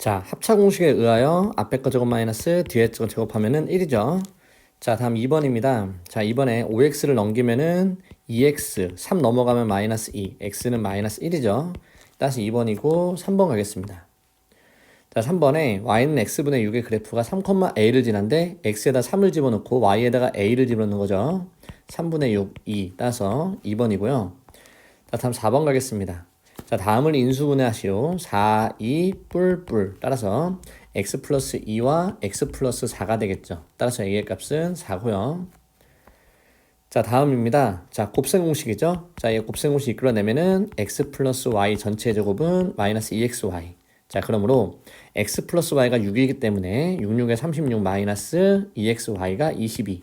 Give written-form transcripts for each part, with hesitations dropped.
자, 합차 공식에 의하여 앞에 거 제곱 마이너스 뒤에 거 제곱하면은 1이죠. 자, 다음 2번입니다. 자, 이번에 5x를 넘기면은 2x, 3 넘어가면 마이너스 2, x는 마이너스 1이죠. 따라서 2번이고 3번 가겠습니다. 자, 3번에 y는 x분의 6의 그래프가 3,a를 지난데 x에다 3을 집어넣고 y에다가 a를 집어넣는 거죠. 3분의 6, 2. 따라서 2번이고요. 자, 다음 4번 가겠습니다. 자, 다음을 인수분해하시오. 4, 2, 뿔뿔. 따라서 x 플러스 2와 x 플러스 4가 되겠죠. 따라서 a의 값은 4고요. 자, 다음입니다. 자, 곱셈 공식이죠. 자, 이 곱셈 공식 이끌어내면은 x 플러스 y 전체 제곱은 마이너스 2xy. 자, 그러므로 x 플러스 y가 6이기 때문에 66에 36 마이너스 2xy가 22.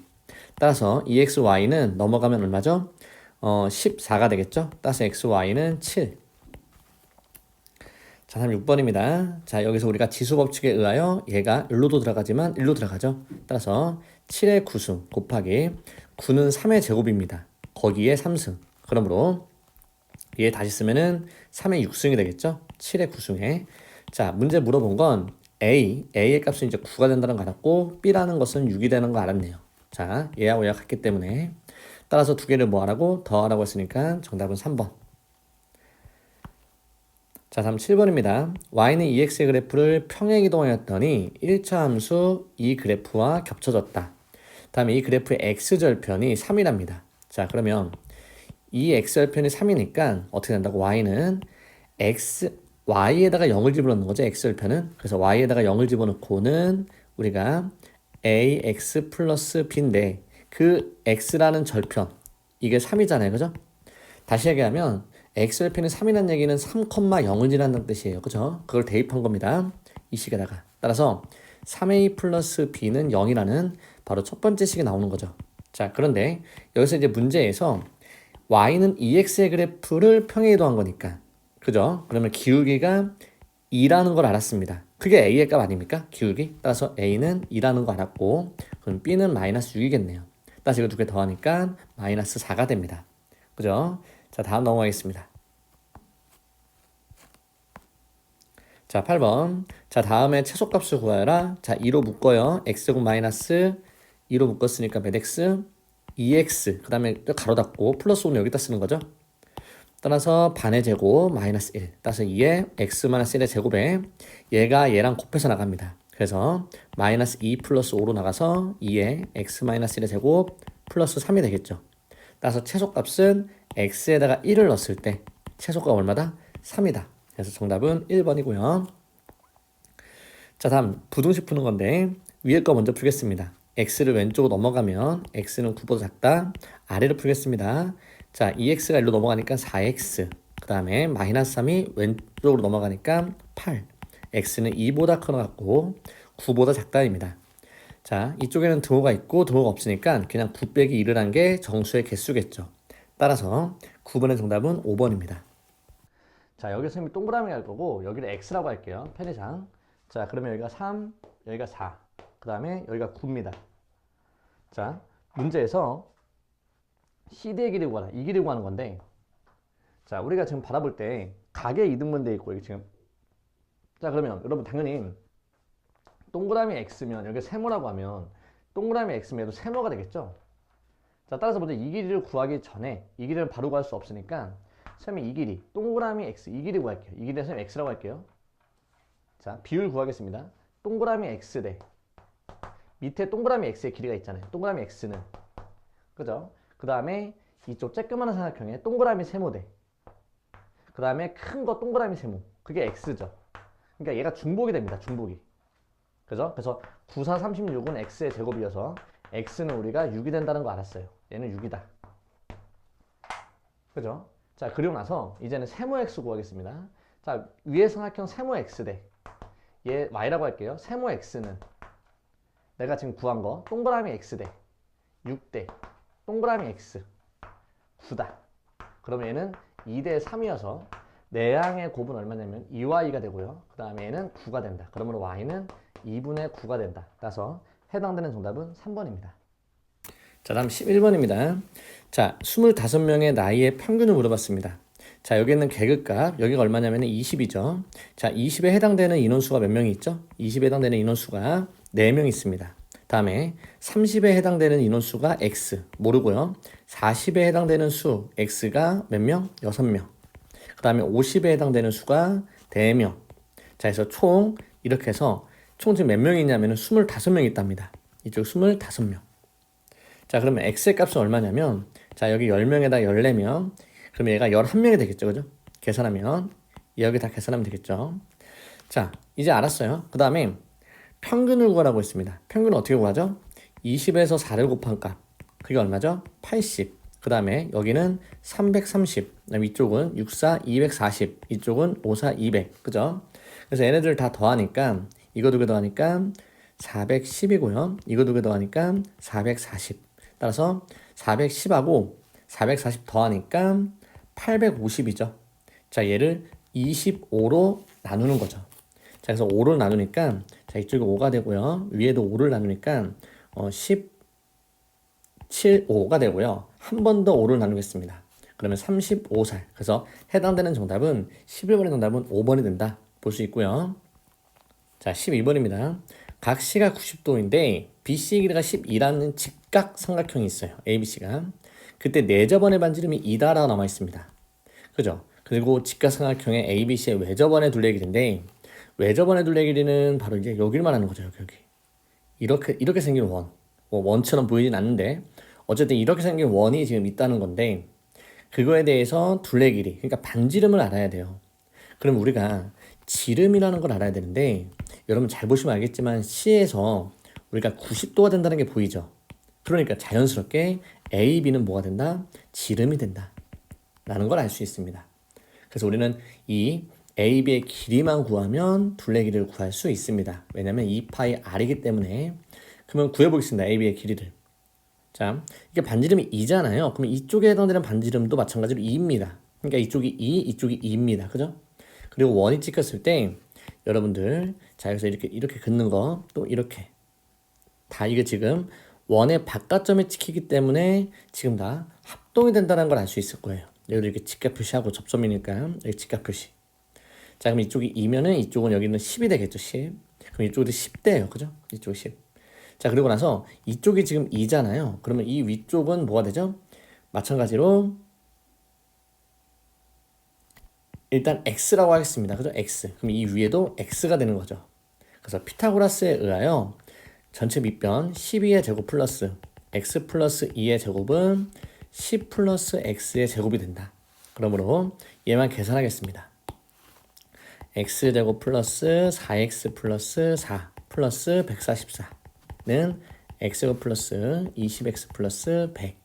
따라서 2xy는 넘어가면 얼마죠? 14가 되겠죠. 따라서 xy는 7. 자, 다음 6번입니다. 자, 여기서 우리가 지수 법칙에 의하여 얘가 1로도 들어가지만 1로 들어가죠. 따라서 7의 9승 곱하기 9는 3의 제곱입니다. 거기에 3승. 그러므로 얘 다시 쓰면은 3의 6승이 되겠죠. 7의 9승에. 자, 문제 물어본 건 A의 값은 이제 9가 된다는 거 알았고 B라는 것은 6이 되는 거 알았네요. 자, 얘하고 얘가 같기 때문에 따라서 두 개를 뭐 하라고? 더하라고 했으니까 정답은 3번. 자, 다음 7번입니다. y는 2x의 그래프를 평행 이동하였더니 1차 함수 이 그래프와 겹쳐졌다. 다음에 이 그래프의 x절편이 3이랍니다. 자, 그러면 이 x절편이 3이니까 어떻게 된다고? y는 y에다가 0을 집어넣는 거죠. x절편은. 그래서 y에다가 0을 집어넣고는 우리가 ax 플러스 b인데 그 x라는 절편 이게 3이잖아요. 그죠? 다시 얘기하면 x절편이 3이라는 얘기는 3,0을 지난다는 뜻이에요. 그죠? 그걸 대입한 겁니다. 이 식에다가. 따라서 3a 플러스 b는 0이라는 바로 첫 번째 식이 나오는 거죠. 자, 그런데 여기서 이제 문제에서 y는 2x의 그래프를 평행 이동한 거니까. 그죠? 그러면 기울기가 2라는 걸 알았습니다. 그게 a의 값 아닙니까? 기울기. 따라서 a는 2라는 거 알았고 그럼 b는 마이너스 6이겠네요. 따라서 이거 두 개 더하니까 마이너스 4가 됩니다. 그죠? 자, 다음 넘어가겠습니다. 자, 8번. 자, 다음에 최소값을 구하여라. 자, 2로 묶어요. x제곱 마이너스 2로 묶었으니까 몇 x? 2x. 그 다음에 가로 닫고 플러스 5는 여기다 쓰는 거죠. 따라서 반의 제곱 마이너스 1. 따라서 2에 x 마이너스 1의 제곱에 얘가 얘랑 곱해서 나갑니다. 그래서 마이너스 2 플러스 5로 나가서 2에 x 마이너스 1의 제곱 플러스 3이 되겠죠. 따라서 최소값은 x에다가 1을 넣었을 때 최소값 얼마다? 3이다. 그래서 정답은 1번이고요. 자, 다음 부등식 푸는 건데 위에 거 먼저 풀겠습니다. x를 왼쪽으로 넘어가면 x는 9보다 작다. 아래로 풀겠습니다. 자, 2x가 1로 넘어가니까 4x. 그 다음에 마이너스 3이 왼쪽으로 넘어가니까 8. x는 2보다 커갖고 9보다 작다입니다. 자, 이쪽에는 등호가 있고 등호가 없으니까 그냥 9 빼기 1을 한 게 정수의 개수겠죠. 따라서 9번의 정답은 5번입니다. 자, 여기서 선생님이 동그라미 할 거고 여기를 x라고 할게요. 편의상. 자, 그러면 여기가 3, 여기가 4. 그 다음에 여기가 9입니다. 자, 문제에서 CD의 길이 구하라. 이 길이 구하는 건데 자, 우리가 지금 받아볼 때 각의 이등분 돼 있고 여기 지금 자, 그러면 여러분 당연히 동그라미 x면 여기 세모라고 하면 동그라미 x면 세모가 되겠죠. 자, 따라서 먼저 이 길이를 구하기 전에 이 길이를 바로 구할 수 없으니까 선생님이 이 길이 동그라미 x 이 길이 구할게요. 이 길이는 선생님 x라고 할게요. 자, 비율 구하겠습니다. 동그라미 x 대 밑에 동그라미 x의 길이가 있잖아요. 동그라미 x는 그죠? 그 다음에 이쪽 쬐끄만한 삼각형에 동그라미 세모 대 그 다음에 큰 거 동그라미 세모 그게 x죠. 그러니까 얘가 중복이 됩니다. 중복이. 그죠? 그래서 9, 4, 36은 x의 제곱이어서 x는 우리가 6이 된다는 거 알았어요. 얘는 6이다. 그죠? 자, 그리고 나서 이제는 세모 x 구하겠습니다. 자, 위의 삼각형 세모 x 대 얘 y라고 할게요. 세모 x는 내가 지금 구한 거 동그라미 x 대 6 대 동그라미 x 9다. 그러면 얘는 2대 3이어서 내항의 곱은 얼마냐면 2y가 되고요. 그 다음에 얘는 9가 된다. 그러므로 y는 2분의 9가 된다. 따라서 해당되는 정답은 3번입니다. 자, 다음 11번입니다. 자, 25명의 나이의 평균을 물어봤습니다. 자, 여기 있는 계급값, 여기가 얼마냐면 20이죠. 자, 20에 해당되는 인원수가 몇 명이 있죠? 20에 해당되는 인원수가 4명 있습니다. 다음에 30에 해당되는 인원수가 X, 모르고요. 40에 해당되는 수, X가 몇 명? 6명. 그 다음에 50에 해당되는 수가 4명. 자, 그래서 총, 이렇게 해서 총 지금 몇 명이 있냐면 25명이 있답니다. 이쪽 25명. 자, 그러면 X의 값은 얼마냐면, 자, 여기 10명에다 14명. 그럼 얘가 11명이 되겠죠, 그죠? 계산하면 여기 다 계산하면 되겠죠. 자, 이제 알았어요. 그 다음에 평균을 구하라고 했습니다. 평균은 어떻게 구하죠? 20에서 4를 곱한 값, 그게 얼마죠? 80. 그 다음에 여기는 330, 그다음에 이쪽은 64, 240, 이쪽은 54, 200, 그죠? 그래서 얘네들 다 더하니까, 이거 두 개 더하니까 410이고요. 이거 두 개 더하니까 440. 따라서 410하고 440 더하니까 850이죠. 자, 얘를 25로 나누는 거죠. 자, 그래서 5를 나누니까, 자, 이쪽이 5가 되고요. 위에도 5를 나누니까 5가 되고요. 한 번 더 5를 나누겠습니다. 그러면 35살. 그래서 해당되는 정답은 11번의 정답은 5번이 된다. 볼 수 있고요. 자, 12번입니다. 각 C가 90도인데 BC의 길이가 12라는 직각 삼각형이 있어요. ABC가. 그때 내접원의 반지름이 2다라고 남아 있습니다. 그죠? 그리고 직각삼각형의 ABC의 외접원의 둘레 길이인데, 외접원의 둘레 길이는 바로 이제 여기를 말하는 거죠. 여기. 이렇게 생긴 원. 뭐 원처럼 보이진 않는데 어쨌든 이렇게 생긴 원이 지금 있다는 건데, 그거에 대해서 둘레 길이, 그러니까 반지름을 알아야 돼요. 그럼 우리가 지름이라는 걸 알아야 되는데, 여러분 잘 보시면 알겠지만 C에서 우리가 90도가 된다는 게 보이죠? 그러니까 자연스럽게 A, B는 뭐가 된다? 지름이 된다 라는 걸 알 수 있습니다. 그래서 우리는 이 A, B의 길이만 구하면 둘레 길이를 구할 수 있습니다. 왜냐면 2파이 R이기 때문에. 그러면 구해보겠습니다. A, B의 길이를. 자, 이게 반지름이 2잖아요. 그러면 이쪽에 해당되는 반지름도 마찬가지로 2입니다. 그러니까 이쪽이 2, 이쪽이 2입니다. 그죠? 그리고 원이 찍혔을 때 여러분들, 자, 여기서 이렇게 긋는 거, 또 이렇게 다 이게 지금 원의 바깥점에 찍히기 때문에 지금 다 합동이 된다는 걸 알 수 있을 거예요. 여기도 이렇게 직각 표시하고 접점이니까 여기 직각 표시. 자, 그럼 이쪽이 2면은 이쪽은 여기는 10이 되겠죠. 10. 그럼 이쪽도 10대예요. 그죠? 이쪽 10. 자, 그리고 나서 이쪽이 지금 2잖아요. 그러면 이 위쪽은 뭐가 되죠? 마찬가지로 일단 x라고 하겠습니다. 그죠? x. 그럼 이 위에도 x가 되는 거죠. 그래서 피타고라스에 의하여 전체 밑변 12의 제곱 플러스 x 플러스 2의 제곱은 10 플러스 x의 제곱이 된다. 그러므로 얘만 계산하겠습니다. x제곱 플러스 4x 플러스 4 플러스 144는 x제곱 플러스 20x 플러스 100.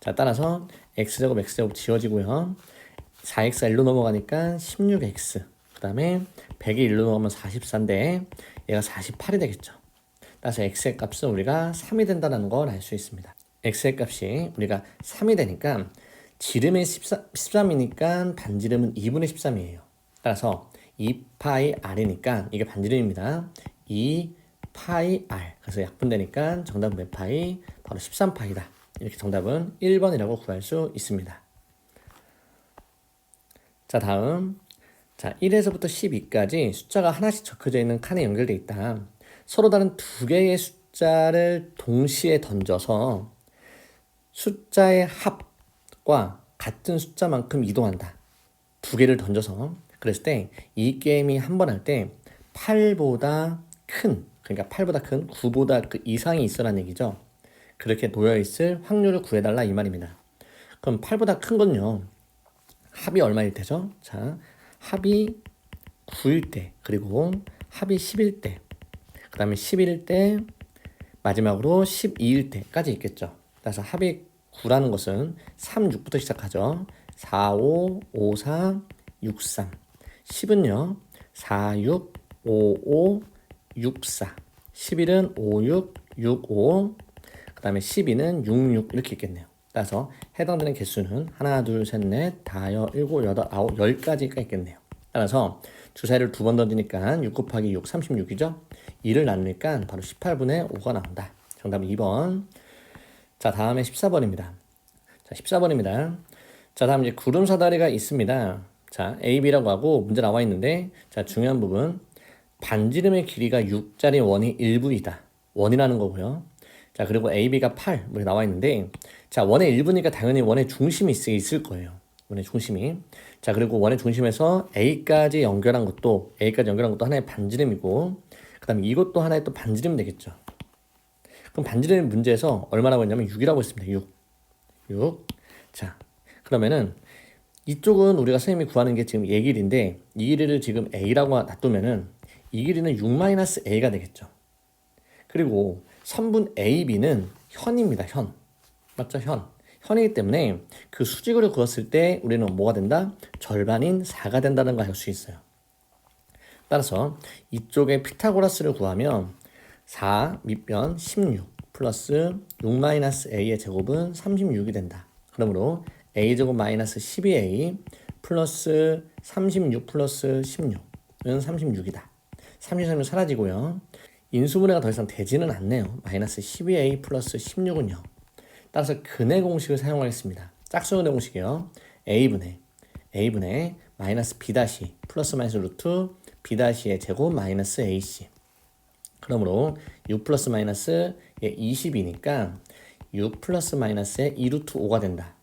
자, 따라서 x제곱 x제곱 지워지고요. 4x가 1로 넘어가니까 16x. 그 다음에 100이 1로 넘어가면 44인데 얘가 48이 되겠죠. 따라서 x의 값은 우리가 3이 된다는 걸 알 수 있습니다. x의 값이 우리가 3이 되니까 지름이 13이니까 반지름은 2분의 13이에요. 따라서 2파이 r이니까 이게 반지름입니다. 2파이 r. 그래서 약분되니까 정답은 몇 파이? 바로 13파이다. 이렇게 정답은 1번이라고 구할 수 있습니다. 자, 다음. 자, 1에서부터 12까지 숫자가 하나씩 적혀져 있는 칸에 연결되어 있다. 서로 다른 두 개의 숫자를 동시에 던져서 숫자의 합과 같은 숫자만큼 이동한다. 두 개를 던져서. 그랬을 때 이 게임이 한 번 할 때 8보다 큰, 그러니까 8보다 큰 9보다 그 이상이 있어라는 얘기죠. 그렇게 놓여있을 확률을 구해달라 이 말입니다. 그럼 8보다 큰 건요, 합이 얼마일 때죠? 자, 합이 9일 때, 그리고 합이 10일 때, 그 다음에 11일 때, 마지막으로 12일 때까지 있겠죠. 그래서 합이 9라는 것은 3, 6부터 시작하죠. 4, 5, 5, 4, 6, 3. 10은요, 4, 6, 5, 5, 6, 4. 11은 5, 6, 6, 5. 그 다음에 12는 6, 6 이렇게 있겠네요. 따라서 해당되는 개수는 하나, 둘, 셋, 넷, 다여, 일곱, 여덟, 아홉, 10까지가 있겠네요. 따라서 주사위를 두 번 던지니까 6 곱하기 6, 36이죠. 2를 나누니까 바로 18분의 5가 나온다. 정답은 2번. 자, 다음에 14번입니다. 자, 14번입니다. 자, 다음 이제 구름 사다리가 있습니다. 자, AB라고 하고 문제 나와 있는데, 자, 중요한 부분. 반지름의 길이가 6짜리 원이 일부이다. 원이라는 거고요. 자, 그리고 AB가 8, 뭐 나와 있는데, 자, 원의 일부니까 당연히 원의 중심이 있을 거예요. 원의 중심이. 자, 그리고 원의 중심에서 A까지 연결한 것도 하나의 반지름이고, 그 다음에 이것도 하나의 또 반지름 되겠죠. 그럼 반지름 문제에서 얼마라고 했냐면 6이라고 했습니다. 6. 자, 그러면은 이쪽은 우리가 선생님이 구하는 게 지금 얘 길이인데 이 길이를 지금 A라고 놔두면은 이 길이는 6-A가 되겠죠. 그리고 선분 AB는 현입니다. 현. 맞죠? 현이기 때문에 그 수직으로 그었을 때 우리는 뭐가 된다? 절반인 4가 된다는 걸 알 수 있어요. 따라서 이쪽에 피타고라스를 구하면 4 밑변 16 플러스 6-a의 제곱은 36이 된다. 그러므로 a제곱 마이너스 12a 플러스 36 플러스 16은 36이다. 33은 사라지고요. 인수분해가 더 이상 되지는 않네요. 마이너스 12a 플러스 16은요. 따라서 근의 공식을 사용하겠습니다. 짝수근의 공식이요. a분의 마이너스 b 다시 플러스 마이너스 루트 b 다시의 제곱 마이너스 ac. 그러므로 6 플러스 마이너스 20이니까 6 플러스 마이너스의 2루트 5가 된다.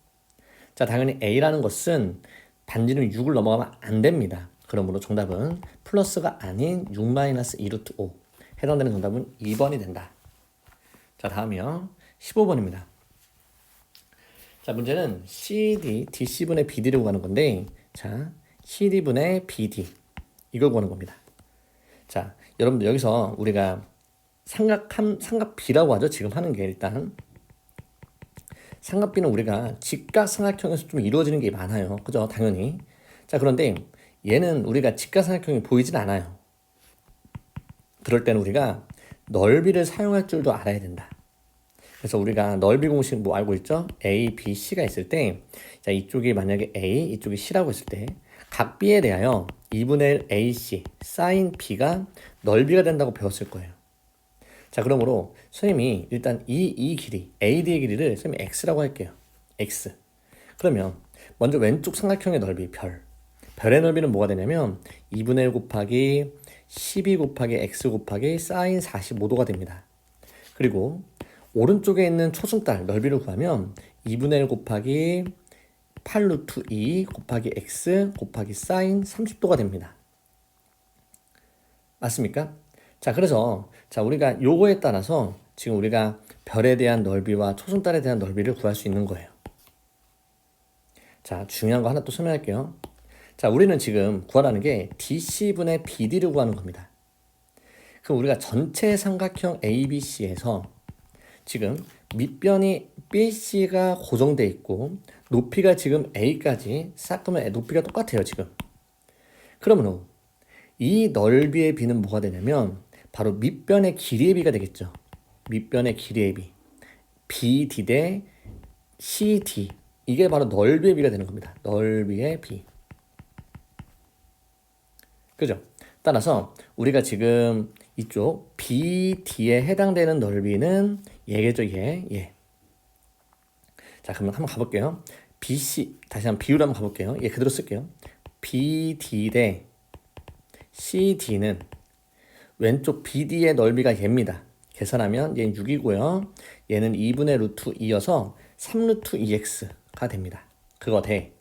자, 당연히 a라는 것은 반지름 6을 넘어가면 안 됩니다. 그러므로 정답은 플러스가 아닌 6 마이너스 2루트 5. 해당되는 정답은 2번이 된다. 자, 다음이요. 15번입니다. 자, 문제는 CD, DC분의 BD를 구하는 건데, 자, CD분의 BD. 이걸 구하는 겁니다. 자, 여러분들 여기서 우리가 삼각비라고 하죠. 지금 하는 게 일단. 삼각비는 우리가 직각삼각형에서 좀 이루어지는 게 많아요. 그죠? 당연히. 자, 그런데 얘는 우리가 직각삼각형이 보이진 않아요. 그럴 때는 우리가 넓이를 사용할 줄도 알아야 된다. 그래서 우리가 넓이 공식 뭐 알고 있죠? A, B, C가 있을 때, 자, 이쪽이 만약에 A, 이쪽이 C라고 했을 때, 각 B에 대하여 2분의 1 AC, sin B가 넓이가 된다고 배웠을 거예요. 자, 그러므로 선생님이 일단 이 길이, AD의 길이를 선생님이 X라고 할게요. X. 그러면 먼저 왼쪽 삼각형의 넓이, 별의 넓이는 뭐가 되냐면 2분의 1 곱하기 12 곱하기 X 곱하기 sin 45도가 됩니다. 그리고 오른쪽에 있는 초승달 넓이를 구하면 2분의 1 곱하기 8 루트 2 곱하기 x 곱하기 sin 30도가 됩니다. 맞습니까? 자, 그래서 자, 우리가 요거에 따라서 지금 우리가 별에 대한 넓이와 초승달에 대한 넓이를 구할 수 있는 거예요. 자, 중요한 거 하나 또 설명할게요. 자, 우리는 지금 구하라는 게 DC분의 BD를 구하는 겁니다. 그럼 우리가 전체 삼각형 ABC에서 지금 밑변이 BC가 고정돼 있고 높이가 지금 A까지 싹으면 높이가 똑같아요. 지금. 그러면 이 넓이의 비는 뭐가 되냐면 바로 밑변의 길이의 비가 되겠죠. 밑변의 길이의 비. BD 대 CD. 이게 바로 넓이의 비가 되는 겁니다. 넓이의 비. 그죠? 따라서 우리가 지금 이쪽 BD에 해당되는 넓이는 얘겠죠, 얘. 자, 그러면 한번 가볼게요. BC, 다시 한번 비율 한번 가볼게요. 얘 그대로 쓸게요. BD 대 CD는 왼쪽 BD의 넓이가 얘입니다. 계산하면 얘는 6이고요. 얘는 2분의 루트 2여서 3 루트 2x가 됩니다. 그거 대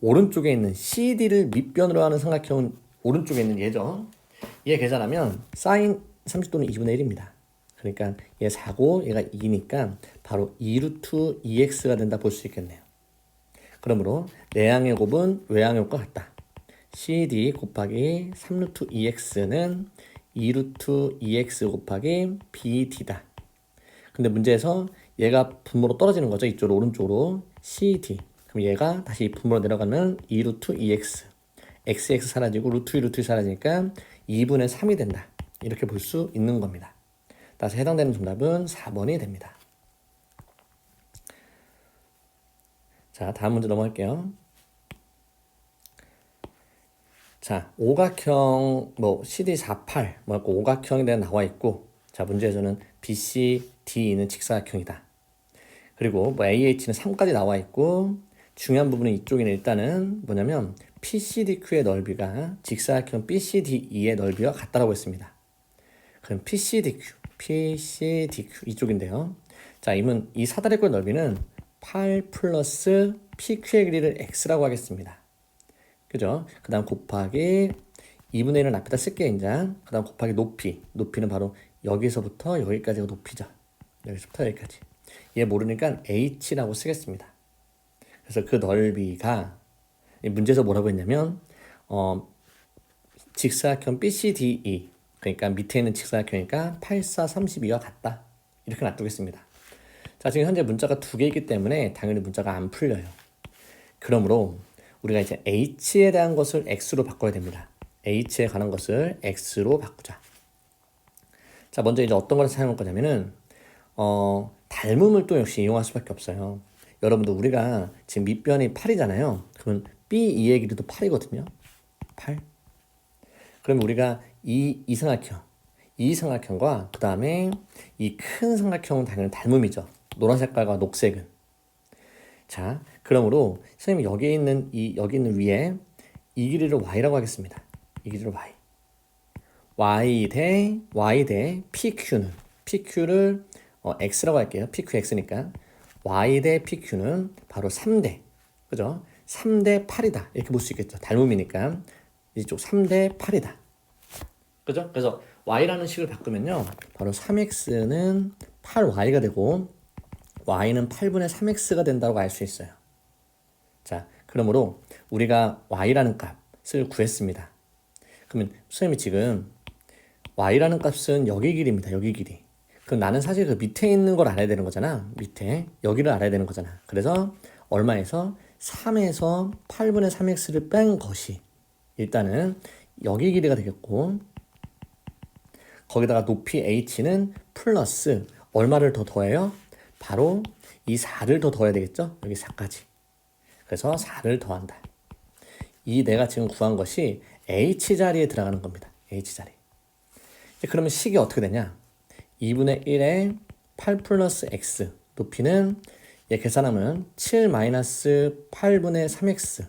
오른쪽에 있는 CD를 밑변으로 하는 삼각형은 오른쪽에 있는 얘죠. 얘 계산하면 sin 30도는 2분의 1입니다. 그러니까 얘 4고 얘가 2니까 바로 2 루트 2x가 된다 볼 수 있겠네요. 그러므로 내항의 곱은 외항의 곱과 같다. CD 곱하기 3 루트 2x는 2 루트 2x 곱하기 BD다. 근데 문제에서 얘가 분모로 떨어지는 거죠. 이쪽으로 오른쪽으로 CD. 그럼 얘가 다시 분모로 내려가면 2 루트 2x. XX 사라지고 루트 2 루트 2 사라지니까 2분의 3이 된다. 이렇게 볼 수 있는 겁니다. 따라서 해당되는 정답은 4번이 됩니다. 자, 다음 문제 넘어갈게요. 자, 오각형 CD48 오각형에 대해 나와 있고, 자, 문제에서는 BC, DE는 직사각형이다. 그리고 AH는 3까지 나와 있고, 중요한 부분은 이쪽에는 일단은 뭐냐면 PCDQ의 넓이가 직사각형 BCDE의 넓이와 같다라고 했습니다. 그럼 PCDQ 이쪽인데요. 자, 이 사다리꼴 넓이는 8 플러스 PQ의 길이를 X라고 하겠습니다. 그죠? 그 다음 곱하기 2분의 1을 앞에다 쓸게요, 인자. 그 다음 곱하기 높이는 바로 여기서부터 여기까지가 높이죠. 여기서부터 여기까지. 얘 모르니까 H라고 쓰겠습니다. 그래서 그 넓이가 문제에서 뭐라고 했냐면 직사각형 BCDE, 그러니까 밑에 있는 직사각형이니까 8, 4, 32와 같다. 이렇게 놔두겠습니다. 자, 지금 현재 문자가 두 개이기 때문에 당연히 문자가 안 풀려요. 그러므로 우리가 이제 H에 대한 것을 X로 바꿔야 됩니다. H에 관한 것을 X로 바꾸자. 자, 먼저 이제 어떤 걸 사용할 거냐면은 닮음을 또 역시 이용할 수밖에 없어요. 여러분들 우리가 지금 밑변이 8이잖아요. 그러면 B2의 길이도 8이거든요. 8. 그러면 우리가 이 삼각형과 그 다음에 이 큰 삼각형은 당연히 닮음이죠. 노란 색깔과 녹색은. 자, 그러므로 선생님이 여기 있는 위에 이 길이를 y라고 하겠습니다. 이 길이를 y 대 PQ를 x라고 할게요. PQX니까 y 대 PQ는 바로 3대, 그죠? 3대 8이다 이렇게 볼 수 있겠죠. 닮음이니까 이쪽 3대 8이다, 그죠? 그래서 y라는 식을 바꾸면요, 바로 3x는 8y가 되고 y는 8분의 3x가 된다고 알 수 있어요. 자, 그러므로 우리가 y라는 값을 구했습니다. 그러면 선생님이 지금 y라는 값은 여기 길이입니다. 여기 길이. 그럼 나는 사실 그 밑에 있는 걸 알아야 되는 거잖아. 밑에 여기를 알아야 되는 거잖아. 그래서 얼마에서 3에서 8분의 3x를 뺀 것이 일단은 여기 길이가 되겠고, 거기다가 높이 h는 플러스 얼마를 더 더해요? 바로 이 4를 더 더해야 되겠죠? 여기 4까지. 그래서 4를 더한다. 이 내가 지금 구한 것이 h자리에 들어가는 겁니다. h자리. 그러면 식이 어떻게 되냐? 2분의 1에 8 플러스 x, 높이는 얘 계산하면 7 마이너스 8분의 3x,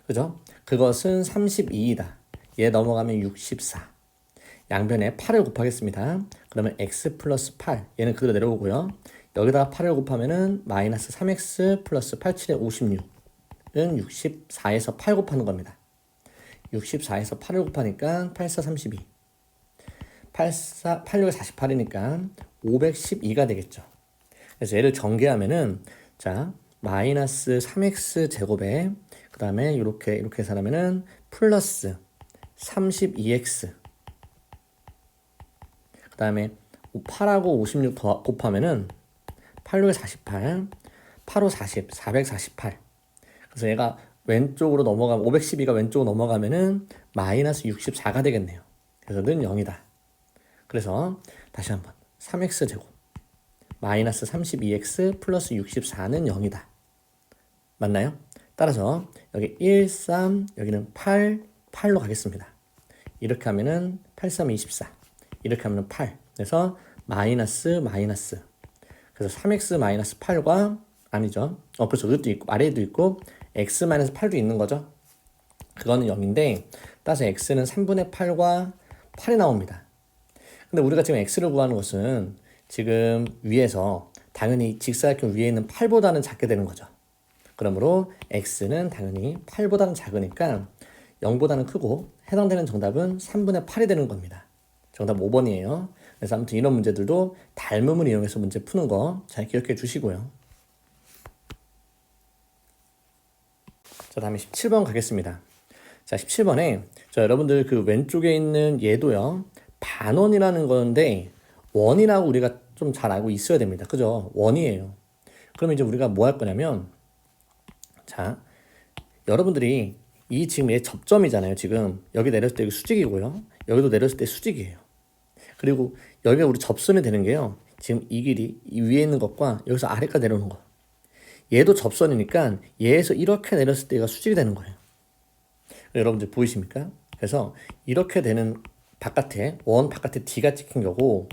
그죠? 그것은 32이다. 얘 넘어가면 64. 양변에 8을 곱하겠습니다. 그러면 x 플러스 8, 얘는 그대로 내려오고요. 여기다가 8을 곱하면은 마이너스 3x 플러스 8, 7에 56은 64에서 8 곱하는 겁니다. 64에서 8을 곱하니까 8, 4, 32. 8, 4, 8, 6에 48이니까 512가 되겠죠. 그래서 얘를 전개하면은, 자, 마이너스 3x 제곱에, 그 다음에 이렇게 계산하면은 플러스 32x, 그 다음에 8하고 56 곱하면은 8, 6에 48, 8, 5, 40, 448. 그래서 얘가 왼쪽으로 넘어가면 512가 왼쪽으로 넘어가면은 마이너스 64가 되겠네요. 그래서 는 0이다. 그래서 다시 한번 3x 제곱 마이너스 32x 플러스 64는 0이다. 맞나요? 따라서 여기 1, 3, 여기는 8, 8로 가겠습니다. 이렇게 하면은 8, 3, 24. 이렇게 하면은 8. 그래서 마이너스. 그래서 3x 마이너스 8과 아니죠. 그렇죠. 이것도 있고 아래에도 있고 x 마이너스 8도 있는 거죠. 그거는 0인데 따라서 x는 3분의 8과 8이 나옵니다. 근데 우리가 지금 x를 구하는 것은 지금 위에서 당연히 직사각형 위에 있는 8보다는 작게 되는 거죠. 그러므로 x는 당연히 8보다는 작으니까 0보다는 크고 해당되는 정답은 3분의 8이 되는 겁니다. 정답 5번이에요. 그래서 아무튼 이런 문제들도 닮음을 이용해서 문제 푸는 거 잘 기억해 주시고요. 자, 다음에 17번 가겠습니다. 자, 17번에 여러분들 그 왼쪽에 있는 얘도요, 반원이라는 건데 원이라고 우리가 좀 잘 알고 있어야 됩니다. 그죠? 원이에요. 그러면 이제 우리가 뭐 할 거냐면, 자, 여러분들이 이 지금 얘 접점이잖아요. 지금 여기 내렸을 때 여기 수직이고요. 여기도 내렸을 때 수직이에요. 그리고 여기가 우리 접선이 되는 게요, 지금 이 길이 이 위에 있는 것과 여기서 아래까지 내려오는 거. 얘도 접선이니까 얘에서 이렇게 내렸을 때 얘가 수직이 되는 거예요. 여러분들 보이십니까? 그래서 이렇게 되는 원 바깥에 D가 찍힌 거고,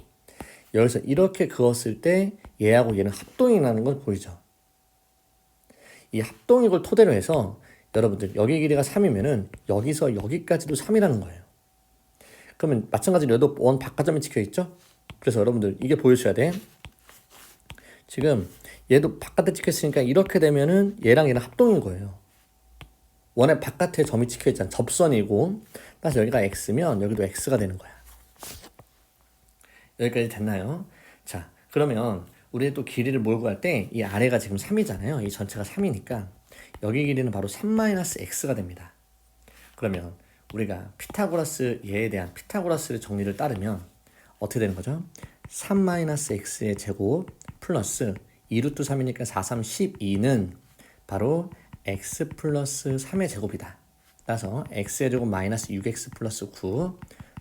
여기서 이렇게 그었을 때 얘하고 얘는 합동이 나는 걸 보이죠. 이 합동익을 토대로 해서 여러분들 여기 길이가 3이면은 여기서 여기까지도 3이라는 거예요. 그러면 마찬가지로 얘도 원 바깥점이 찍혀 있죠? 그래서 여러분들 이게 보여줘야 돼. 지금 얘도 바깥에 찍혀 있으니까 이렇게 되면은 얘랑 얘랑 합동인 거예요. 원의 바깥에 점이 찍혀 있잖아. 접선이고. 따라서 여기가 x면 여기도 x가 되는 거야. 여기까지 됐나요? 자, 그러면 우리 또 길이를 몰고 갈 때 이 아래가 지금 3이잖아요. 이 전체가 3이니까 여기 길이는 바로 3-x가 됩니다. 그러면 우리가 피타고라스 얘에 대한 피타고라스의 정리를 따르면 어떻게 되는 거죠? 3-x의 제곱 플러스 2루트 3이니까 4, 3, 12는 바로 x 플러스 3의 제곱이다. 따라서 x의 제곱 마이너스 6x 플러스 9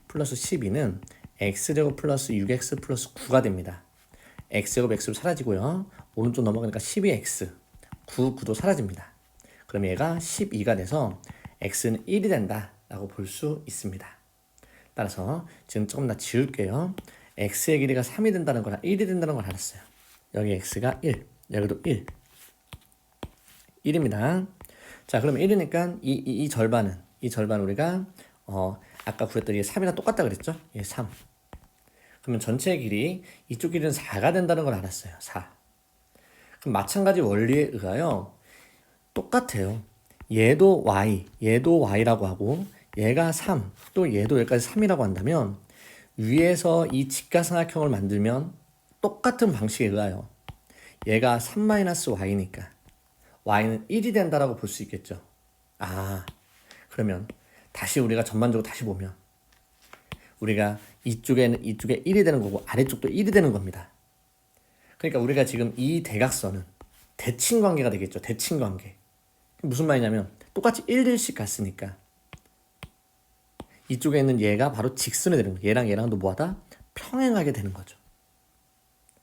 플러스 12는 x제곱 플러스 6x 플러스 9가 됩니다. x제곱 x로 사라지고요. 오른쪽 넘어가니까 12x 9도 사라집니다. 그럼 얘가 12가 돼서 x는 1이 된다 라고 볼 수 있습니다. 따라서 지금 조금 더 지울게요. x의 길이가 3이 된다는 거랑 1이 된다는 걸 알았어요. 여기 x가 1, 여기도 1 1입니다. 자, 그럼 1이니까 이 절반은 우리가 아까 구했던 이 3이랑 똑같다 그랬죠? 예, 3. 그러면 전체의 길이 이쪽 길이는 4가 된다는 걸 알았어요. 4. 그럼 마찬가지 원리에 의하여 똑같아요. 얘도 y라고 하고 얘가 3, 또 얘도 여기까지 3이라고 한다면 위에서 이 직각삼각형을 만들면 똑같은 방식에 의하여 얘가 3-y니까 y는 1이 된다라고 볼 수 있겠죠. 아, 그러면 다시 우리가 전반적으로 다시 보면 우리가 이쪽에 1이 되는 거고 아래쪽도 1이 되는 겁니다. 그러니까 우리가 지금 이 대각선은 대칭관계가 되겠죠. 대칭관계. 무슨 말이냐면 똑같이 1씩 갔으니까 이쪽에 있는 얘가 바로 직선이 되는 거예요. 얘랑도 뭐하다? 평행하게 되는 거죠.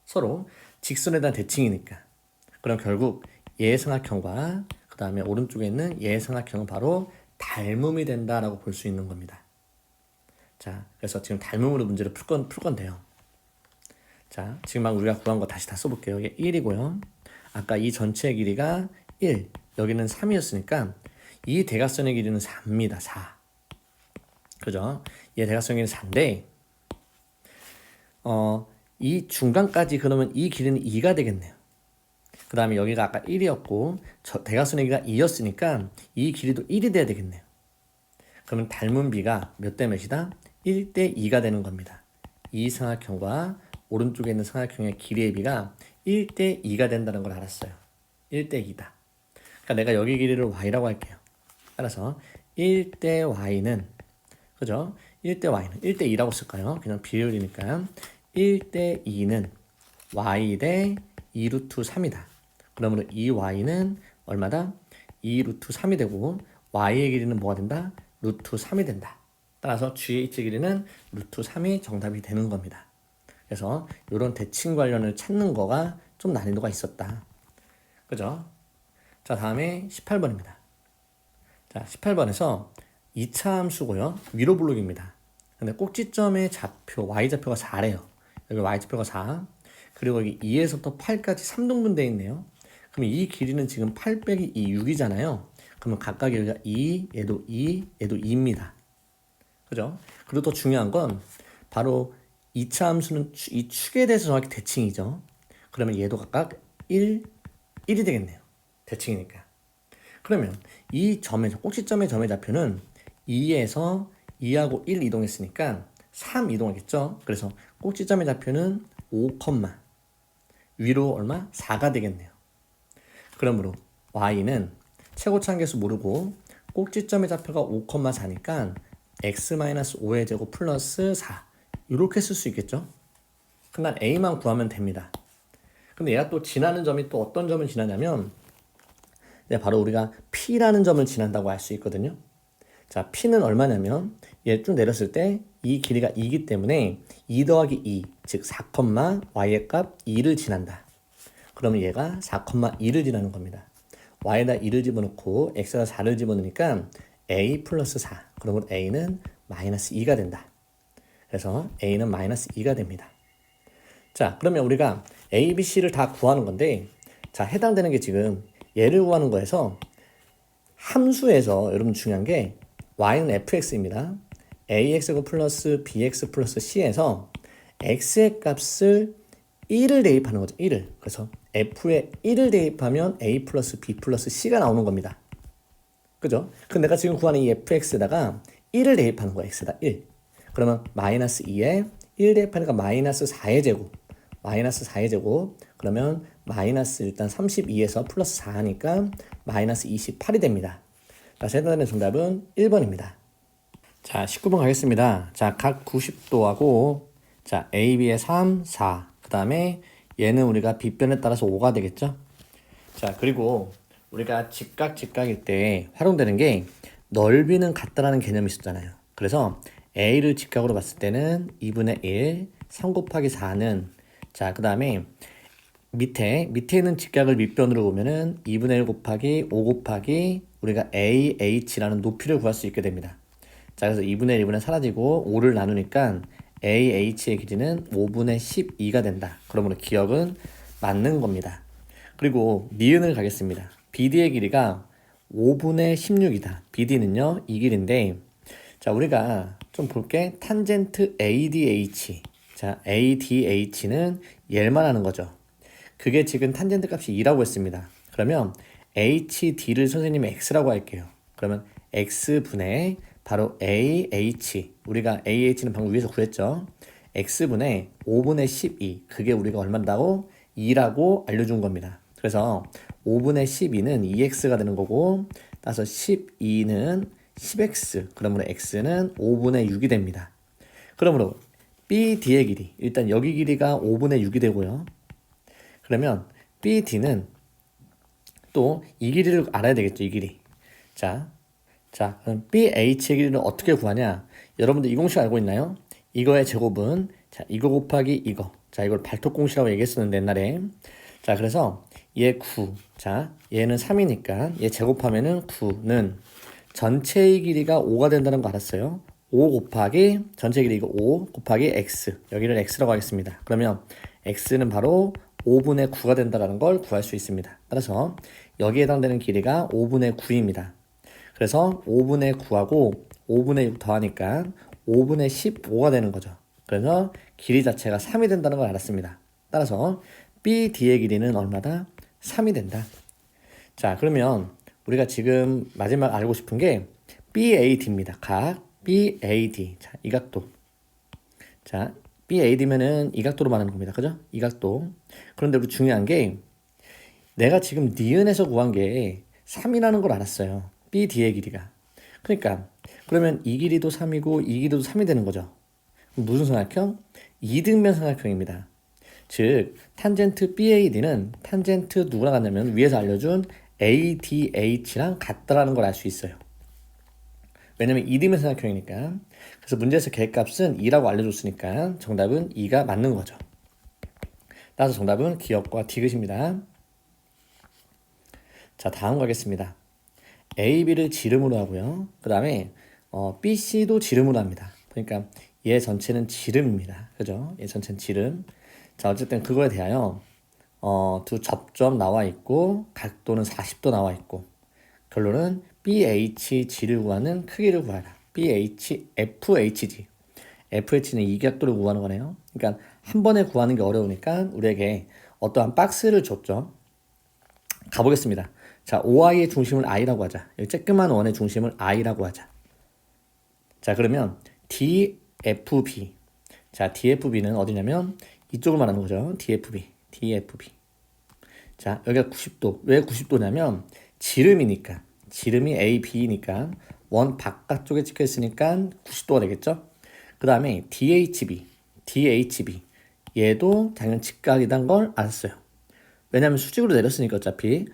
서로 직선에 대한 대칭이니까. 그럼 결국 얘의 삼각형과 그 다음에 오른쪽에 있는 얘의 삼각형은 바로 닮음이 된다라고 볼 수 있는 겁니다. 자, 그래서 지금 닮음으로 문제를 풀 건데요. 자, 지금 막 우리가 구한 거 다시 다 써볼게요. 이게 1이고요. 아까 이 전체의 길이가 1, 여기는 3이었으니까 이 대각선의 길이는 4입니다. 4. 그죠? 얘 대각선의 길이는 4인데 이 중간까지 그러면 이 길이는 2가 되겠네요. 그 다음에 여기가 아까 1이었고 대각선의 길이가 2였으니까 이 길이도 1이 돼야 되겠네요. 그러면 닮은 비가 몇 대 몇이다? 1대 2가 되는 겁니다. 이 삼각형과 오른쪽에 있는 삼각형의 길이의 비가 1대 2가 된다는 걸 알았어요. 1대 2다. 그러니까 내가 여기 길이를 y라고 할게요. 따라서 1대 y는 그죠? 1대 y는 1대 2라고 쓸까요? 그냥 비율이니까 1대 2는 y 대 2루트 3이다. 그러므로 이 y는 얼마다? 2루트 3이 되고 y의 길이는 뭐가 된다? 루트 3이 된다. 따라서 GH 길이는 루트 3이 정답이 되는 겁니다. 그래서 이런 대칭 관련을 찾는 거가 좀 난이도가 있었다. 그죠? 자, 다음에 18번입니다. 자, 18번에서 2차 함수고요. 위로 블록입니다. 근데 꼭지점의 좌표, y좌표가 4래요. 여기 y좌표가 4. 그리고 여기 2에서부터 8까지 3등분 되어 있네요. 그럼 이 길이는 지금 8 빼기 2, 6이잖아요. 그러면 각각 여기가 2, 얘도 2, 얘도 2입니다. 그죠? 그리고 더 중요한 건 바로 2차 함수는 이 축에 대해서 정확히 대칭이죠. 그러면 얘도 각각 1, 1이 되겠네요. 대칭이니까. 그러면 이 점의, 꼭지점의 점의 좌표는 2에서 2하고 1 이동했으니까 3 이동하겠죠. 그래서 꼭지점의 좌표는 5, 위로 얼마? 4가 되겠네요. 그러므로 y는 최고차항계수 모르고 꼭지점의 좌표가 5,4니까 x-5의 제곱 플러스 4 이렇게 쓸 수 있겠죠. 그럼 난 a만 구하면 됩니다. 근데 얘가 또 지나는 점이 또 어떤 점을 지나냐면 바로 우리가 p라는 점을 지난다고 알 수 있거든요. 자, p는 얼마냐면 얘 쭉 내렸을 때 이 길이가 2이기 때문에 2 더하기 2, 즉 4, y의 값 2를 지난다. 그러면 얘가 4,2를 지나는 겁니다. y에다 2를 집어넣고 x에다 4를 집어넣으니까 a 플러스 4. 그러면 a는 마이너스 2가 된다. 그래서 a는 마이너스 2가 됩니다. 자, 그러면 우리가 a, b, c를 다 구하는 건데 자, 해당되는 게 지금 얘를 구하는 거에서 함수에서 여러분 중요한 게 y는 fx입니다. ax고 플러스 bx 플러스 c에서 x의 값을 1을 대입하는 거죠. 1을. 그래서 f에 1을 대입하면 a 플러스 b 플러스 c가 나오는 겁니다. 그죠? 근데 내가 지금 구하는 이 fx에다가 1을 대입하는 거야. x에다 1. 그러면 마이너스 2에 1 대입하니까 마이너스 4의 제곱. 마이너스 4의 제곱. 그러면 마이너스 일단 32에서 플러스 4 하니까 마이너스 28이 됩니다. 그래서 해당되는 정답은 1번입니다. 자, 19번 가겠습니다. 자, 각 90도하고 자, A, B의 3, 4. 그 다음에 얘는 우리가 빗변에 따라서 5가 되겠죠? 자, 그리고 우리가 직각일 때 활용되는 게 넓이는 같다라는 개념이 있었잖아요. 그래서 A를 직각으로 봤을 때는 2분의 1, 3 곱하기 4는 자, 그 다음에 밑에 있는 직각을 밑변으로 보면은 2분의 1 곱하기 5 곱하기 우리가 AH라는 높이를 구할 수 있게 됩니다. 자, 그래서 2분의 1, 2분의 사라지고 5를 나누니까 AH의 길이는 5분의 12가 된다. 그러므로 기억은 맞는 겁니다. 그리고 니은을 가겠습니다. BD의 길이가 5분의 16이다. BD는요, 이 길인데, 자, 우리가 좀 볼게. 탄젠트 ADH. 자, ADH는 얘를 말하는 거죠. 그게 지금 탄젠트 값이 2라고 했습니다. 그러면 HD를 선생님이 X라고 할게요. 그러면 X분의 바로 AH. 우리가 AH는 방금 위에서 구했죠. X분의 5분의 12. 그게 우리가 얼마인다고? 2라고 알려준 겁니다. 그래서 5분의 12는 2X가 되는 거고 따라서 12는 10X. 그러므로 X는 5분의 6이 됩니다. 그러므로 BD의 길이. 일단 여기 길이가 5분의 6이 되고요. 그러면 BD는 또 이 길이를 알아야 되겠죠. 이 길이. 자, 그럼 BH의 길이를 어떻게 구하냐? 여러분들 이 공식 알고 있나요? 이거의 제곱은 자, 이거 곱하기 이거. 자, 이걸 발톱공식이라고 얘기했었는데 옛날에. 자, 그래서 얘 9. 자, 얘는 3이니까 얘 제곱하면은 9는 전체의 길이가 5가 된다는 거 알았어요? 5 곱하기 전체 길이 이거 5 곱하기 x. 여기를 x라고 하겠습니다. 그러면 x는 바로 5분의 9가 된다는 걸 구할 수 있습니다. 따라서 여기에 해당되는 길이가 5분의 9입니다. 그래서 5분의 9하고 5분의 6 더하니까 5분의 15가 되는 거죠. 그래서 길이 자체가 3이 된다는 걸 알았습니다. 따라서 BD의 길이는 얼마다? 3이 된다. 자, 그러면 우리가 지금 마지막 알고 싶은 게 BAD입니다. 각 BAD. 자, 이 각도. 자, BAD면은 이 각도로 말하는 겁니다. 그죠? 이 각도. 그런데 우리 중요한 게 내가 지금 니은에서 구한 게 3이라는 걸 알았어요. BD의 길이가. 그러니까 그러면 이 길이도 3이고 이 길이도 3이 되는 거죠. 무슨 삼각형? 이등변 삼각형입니다. 즉 탄젠트 BAD는 탄젠트 누구랑 같냐면 위에서 알려준 ADH랑 같다라는 걸 알 수 있어요. 왜냐면 이등변 삼각형이니까. 그래서 문제에서 개값은 2라고 알려줬으니까 정답은 2가 맞는 거죠. 따라서 정답은 기억과 디귿입니다. 자, 다음 가겠습니다. A, B를 지름으로 하고요. 그 다음에 B, C도 지름으로 합니다. 그러니까 얘 전체는 지름입니다. 그죠? 얘 전체는 지름. 자, 어쨌든 그거에 대하여 두 접점 나와 있고 각도는 40도 나와 있고 결론은 BHG를 구하는 크기를 구하라. FHG. FH는 이 각도를 구하는 거네요. 그러니까 한 번에 구하는 게 어려우니까 우리에게 어떠한 박스를 줬죠. 가보겠습니다. 자, OI의 중심을 I라고 하자. 여기 쬐끄만 원의 중심을 I라고 하자. 자, 그러면 DFB. 자, DFB는 어디냐면 이쪽을 말하는 거죠. DFB. 자, 여기가 90도. 왜 90도냐면 지름이니까. 지름이 AB니까 원 바깥쪽에 찍혀 있으니까 90도가 되겠죠. 그 다음에 DHB. 얘도 당연히 직각이란 걸 알았어요. 왜냐하면 수직으로 내렸으니까 어차피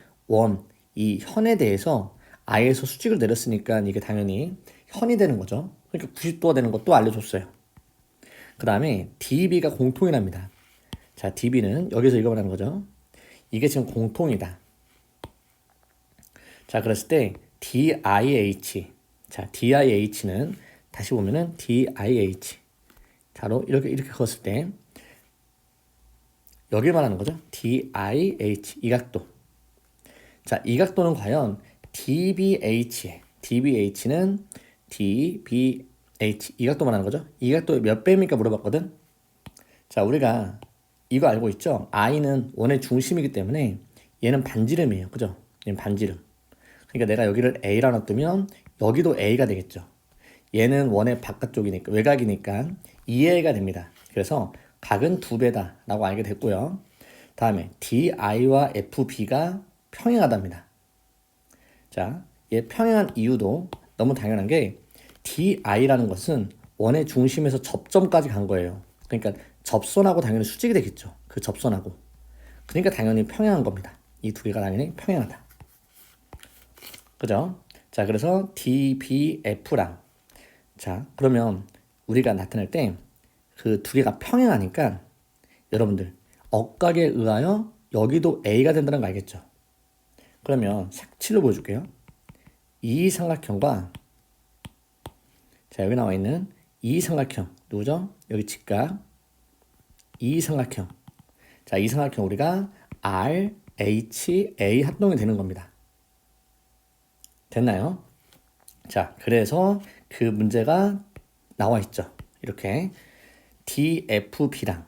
이 현에 대해서 I에서 수직을 내렸으니까 이게 당연히 현이 되는 거죠. 그러니까 90도가 되는 것도 알려줬어요. 그 다음에 DB가 공통이랍니다. 자, DB는 여기서 이거 말하는 거죠. 이게 지금 공통이다. 자, 그랬을 때 DIH. 자, DIH는 다시 보면은 DIH. 자로 이렇게 그었을 때 여기 말하는 거죠. DIH 이 각도. 자, 이 각도는 과연 DBH에 DBH는 DBH 이 각도 말하는 거죠. 이 각도의 몇 배입니까 물어봤거든. 자, 우리가 이거 알고 있죠? I는 원의 중심이기 때문에 얘는 반지름이에요. 그죠? 얘는 반지름. 그러니까 내가 여기를 A라 놔두면 여기도 A가 되겠죠. 얘는 원의 바깥쪽이니까 외곽이니까 2A가 됩니다. 그래서 각은 2배다 라고 알게 됐고요. 다음에 DI와 FB가 평행하답니다. 자, 얘 평행한 이유도 너무 당연한 게 DI라는 것은 원의 중심에서 접점까지 간 거예요. 그러니까 접선하고 당연히 수직이 되겠죠. 그 접선하고. 그러니까 당연히 평행한 겁니다. 이 두 개가 당연히 평행하다. 그죠? 자, 그래서 DBF랑 자, 그러면 우리가 나타낼 때 그 두 개가 평행하니까 여러분들 억각에 의하여 여기도 A가 된다는 거 알겠죠? 그러면 색칠로 보여줄게요. 이 삼각형과 자, 여기 나와 있는 이 삼각형 누구죠? 여기 직각 이 삼각형. 자, 이 삼각형 우리가 RHA 합동이 되는 겁니다. 됐나요? 자, 그래서 그 문제가 나와 있죠. 이렇게 DFB랑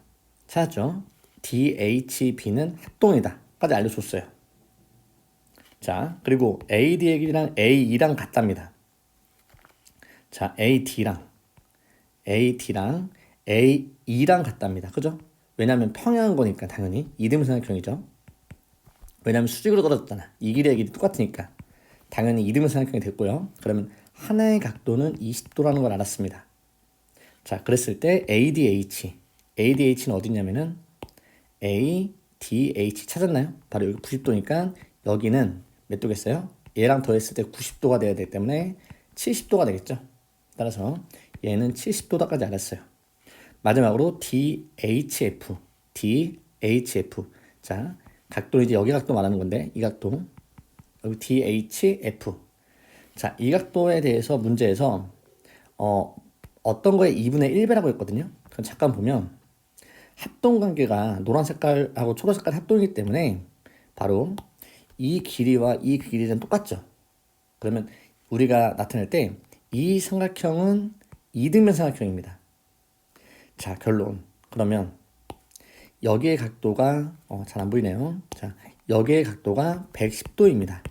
찾았죠? DHB는 합동이다 까지 알려줬어요. 자, 그리고 AD의 길이랑 AE랑 같답니다. 자, AD랑 AE랑 같답니다. 그죠? 왜냐하면 평행한 거니까 당연히 이등분삼각형이죠. 왜냐하면 수직으로 떨어졌잖아. 이 길이의 길이 똑같으니까 당연히 이등분삼각형이 됐고요. 그러면 하나의 각도는 20도라는 걸 알았습니다. 자, 그랬을 때 ADH는 어디 있냐면은 ADH 찾았나요? 바로 여기 90도니까 여기는 몇 도겠어요? 얘랑 더했을 때 90도가 돼야 되기 때문에 70도가 되겠죠. 따라서 얘는 70도다까지 알았어요. 마지막으로 DHF. 자, 각도는 이제 여기 각도 말하는 건데 이 각도 여기 DHF. 자, 이 각도에 대해서 문제에서 어떤 거에 2분의 1배라고 했거든요. 그럼 잠깐 보면 합동 관계가 노란 색깔하고 초록 색깔 합동이기 때문에 바로 이 길이와 이 길이는 똑같죠. 그러면 우리가 나타낼 때 이 삼각형은 이등변 삼각형입니다. 자, 결론. 그러면 여기의 각도가 잘 안 보이네요. 자, 여기의 각도가 110도입니다.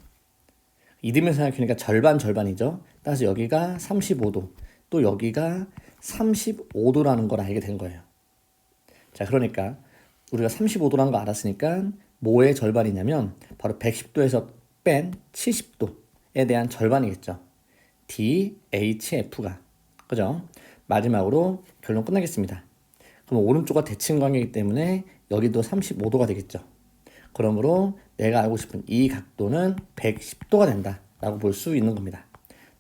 이등변 삼각형이니까 절반이죠. 따라서 여기가 35도, 또 여기가 35도라는 걸 알게 된 거예요. 자, 그러니까 우리가 35도라는 거 알았으니까 뭐의 절반이냐면 바로 110도에서 뺀 70도에 대한 절반이겠죠. DHF가. 그죠? 마지막으로 결론 끝나겠습니다. 그럼 오른쪽과 대칭 관계이기 때문에 여기도 35도가 되겠죠. 그러므로 내가 알고 싶은 이 각도는 110도가 된다라고 볼 수 있는 겁니다.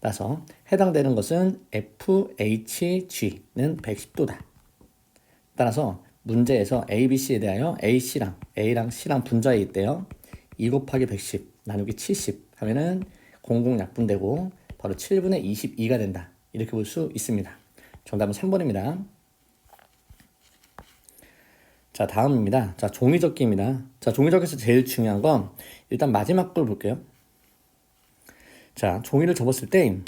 따라서 해당되는 것은 FHG는 110도다. 따라서 문제에서 A, B, C에 대하여 A랑 C랑 분자에 있대요. 2 곱하기 110 나누기 70 하면은 00 약분되고 바로 7분의 22가 된다. 이렇게 볼 수 있습니다. 정답은 3번입니다. 자, 다음입니다. 자, 종이접기입니다. 자, 종이접기에서 제일 중요한 건 일단 마지막 걸 볼게요. 자, 종이를 접었을 때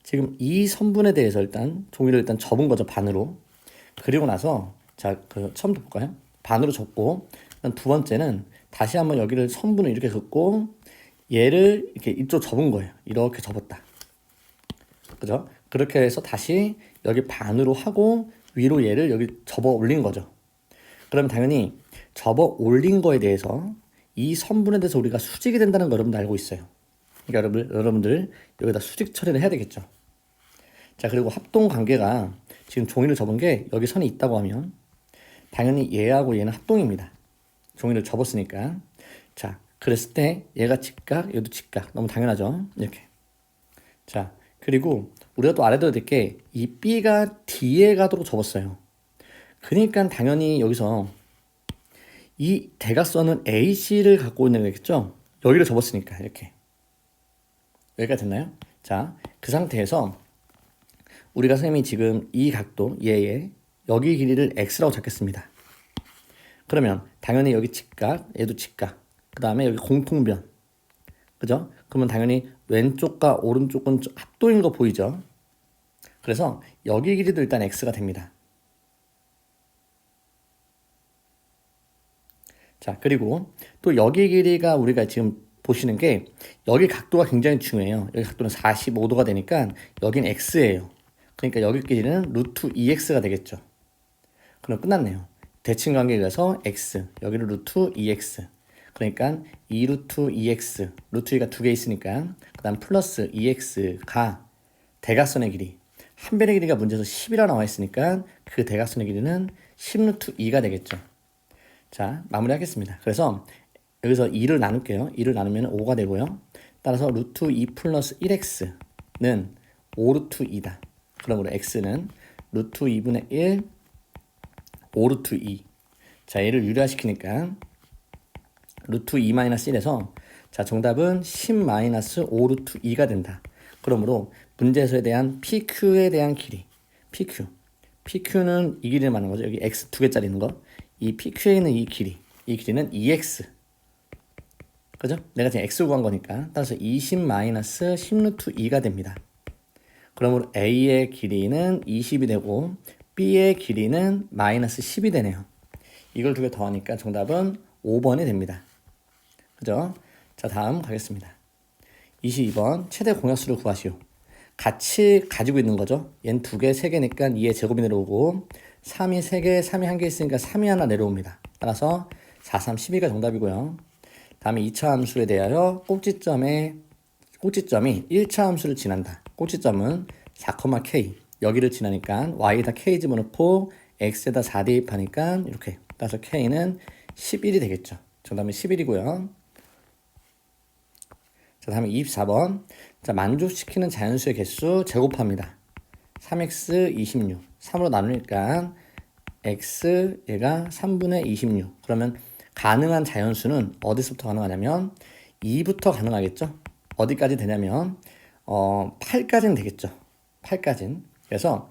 지금 이 선분에 대해서 종이를 접은 거죠. 반으로. 그리고 나서 자, 처음부터 볼까요? 반으로 접고 두 번째는 다시 한번 여기를 선분을 이렇게 긋고 얘를 이렇게 이쪽 접은 거예요. 이렇게 접었다. 그죠? 그렇게 해서 다시 여기 반으로 하고 위로 얘를 여기 접어 올린 거죠. 그럼 당연히 접어 올린 거에 대해서 이 선분에 대해서 우리가 수직이 된다는 거 여러분들 알고 있어요. 그러니까 여러분들 여기다 수직 처리를 해야 되겠죠. 자, 그리고 합동 관계가 지금 종이를 접은 게 여기 선이 있다고 하면 당연히 얘하고 얘는 합동입니다. 종이를 접었으니까. 자, 그랬을 때 얘가 직각, 얘도 직각. 너무 당연하죠. 이렇게. 자, 그리고 우리가 또 알아둬야 될 게 이 B가 D에 가도록 접었어요. 그러니까 당연히 여기서 이 대각선은 AC를 갖고 있는 거겠죠? 여기를 접었으니까 이렇게. 여기가 됐나요? 자, 그 상태에서 우리가 선생님이 지금 이 각도 얘의 여기 길이를 X라고 잡겠습니다. 그러면 당연히 여기 직각, 얘도 직각. 그 다음에 여기 공통변. 그죠? 그러면 당연히 왼쪽과 오른쪽은 합도인 거 보이죠? 그래서 여기 길이도 일단 x가 됩니다. 자, 그리고 또 여기 길이가 우리가 지금 보시는 게 여기 각도가 굉장히 중요해요. 여기 각도는 45도가 되니까 여긴 x예요. 그러니까 여기 길이는 루트 2x가 되겠죠. 그럼 끝났네요. 대칭 관계에 의해서 x, 여기를 루트 2x. 그러니까 2 루트 2x, 루트 2가 두 개 있으니까 그 다음 플러스 2x가 대각선의 길이. 한 변의 길이가 문제에서 10이라 나와 있으니까 그 대각선의 길이는 10 루트 2가 되겠죠. 자, 마무리하겠습니다. 그래서 여기서 2를 나눌게요. 2를 나누면 5가 되고요. 따라서 루트 2 플러스 1x는 5 루트 2다. 그러므로 x는 루트 2분의 1, 5 루트 2. 자, 얘를 유리화시키니까 루트 2 마이너스 1에서 자, 정답은 10 마이너스 5 루트 2가 된다. 그러므로 문제에서에 대한 PQ에 대한 길이 PQ는 이 길이를 말하는 거죠. 여기 X 두 개짜리 있는 거. 이 PQ에 있는 이 길이는 2X. 그죠? 내가 지금 X 구한 거니까 따라서 20 마이너스 10 루트 2가 됩니다. 그러므로 A의 길이는 20이 되고 B의 길이는 마이너스 10이 되네요. 이걸 두 개 더하니까 정답은 5번이 됩니다. 그죠? 자, 다음 가겠습니다. 22번 최대 공약수를 구하시오. 같이 가지고 있는 거죠. 얘는 두 개, 세 개니까 2의 제곱이 내려오고 3이 세 개, 3이 한 개 있으니까 3이 하나 내려옵니다. 따라서 4, 3, 12가 정답이고요. 다음에 2차 함수에 대하여 꼭지점이 1차 함수를 지난다. 꼭지점은 4,k 여기를 지나니까 y에다 k 집어넣고 x에다 4 대입하니까 이렇게 따라서 k는 11이 되겠죠. 정답은 11이고요. 자, 다음에 24번. 자, 만족시키는 자연수의 개수 제곱합니다. 3x 26. 3으로 나누니까 x 얘가 3분의 26. 그러면 가능한 자연수는 어디서부터 가능하냐면 2부터 가능하겠죠. 어디까지 되냐면 8까지는 되겠죠. 8까지는. 그래서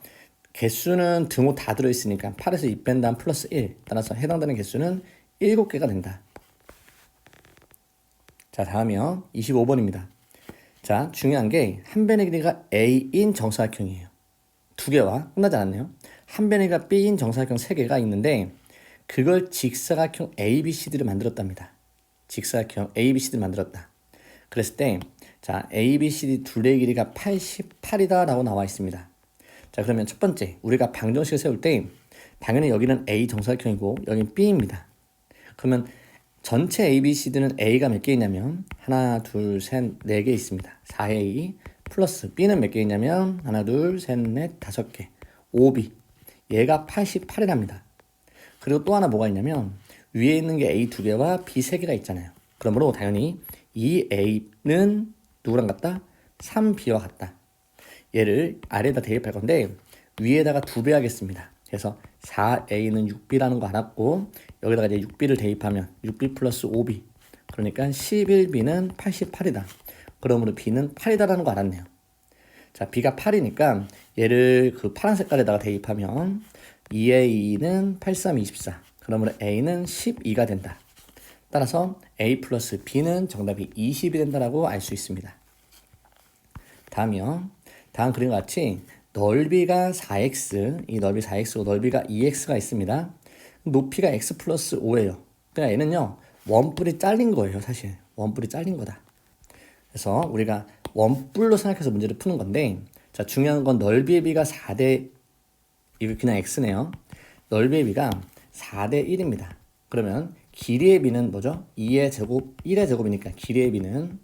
개수는 등호 다 들어있으니까 8에서 2 뺀 다음 플러스 1. 따라서 해당되는 개수는 7개가 된다. 자, 다음이요. 25번입니다. 자, 중요한 게 한 변의 길이가 A인 정사각형이에요. 두 개와 끝나지 않았네요. 한 변의 길이가 B인 정사각형 세 개가 있는데 그걸 직사각형 ABCD를 만들었답니다. 직사각형 ABCD를 만들었다. 그랬을 때 자, ABCD 둘의 길이가 88이다 라고 나와 있습니다. 자, 그러면 첫 번째 우리가 방정식을 세울 때 당연히 여기는 A 정사각형이고 여기는 B입니다. 그러면 전체 ABCD는 A가 몇 개 있냐면 하나, 둘, 셋, 네 개 있습니다. 4A 플러스 B는 몇 개 있냐면 하나, 둘, 셋, 넷, 5개 5B 얘가 88이랍니다. 그리고 또 하나 뭐가 있냐면 위에 있는 게 A 두 개와 B 세 개가 있잖아요. 그러므로 당연히 이 A는 누구랑 같다? 3B와 같다. 얘를 아래에다 대입할 건데 위에다가 2배 하겠습니다. 그래서 4A는 6B라는 거 알았고 여기다가 이제 6B를 대입하면 6B 플러스 5B 그러니까 11B는 88이다. 그러므로 B는 8이다라는 거 알았네요. 자, B가 8이니까 얘를 그 파란 색깔에다가 대입하면 2A는 8, 3, 24 그러므로 A는 12가 된다. 따라서 A 플러스 B는 정답이 20이 된다라고 알 수 있습니다. 다음이요. 다음 그림과 같이 넓이가 4x, 이 넓이 4x고 넓이가 2x가 있습니다. 높이가 x 플러스 5예요. 그러니까 얘는요, 원뿔이 잘린 거예요, 사실. 원뿔이 잘린 거다. 그래서 우리가 원뿔로 생각해서 문제를 푸는 건데, 자, 중요한 건 넓이의 비가 4대, 이거 그냥 x네요. 넓이의 비가 4대 1입니다. 그러면 길이의 비는 뭐죠? 2의 제곱, 1의 제곱이니까 길이의 비는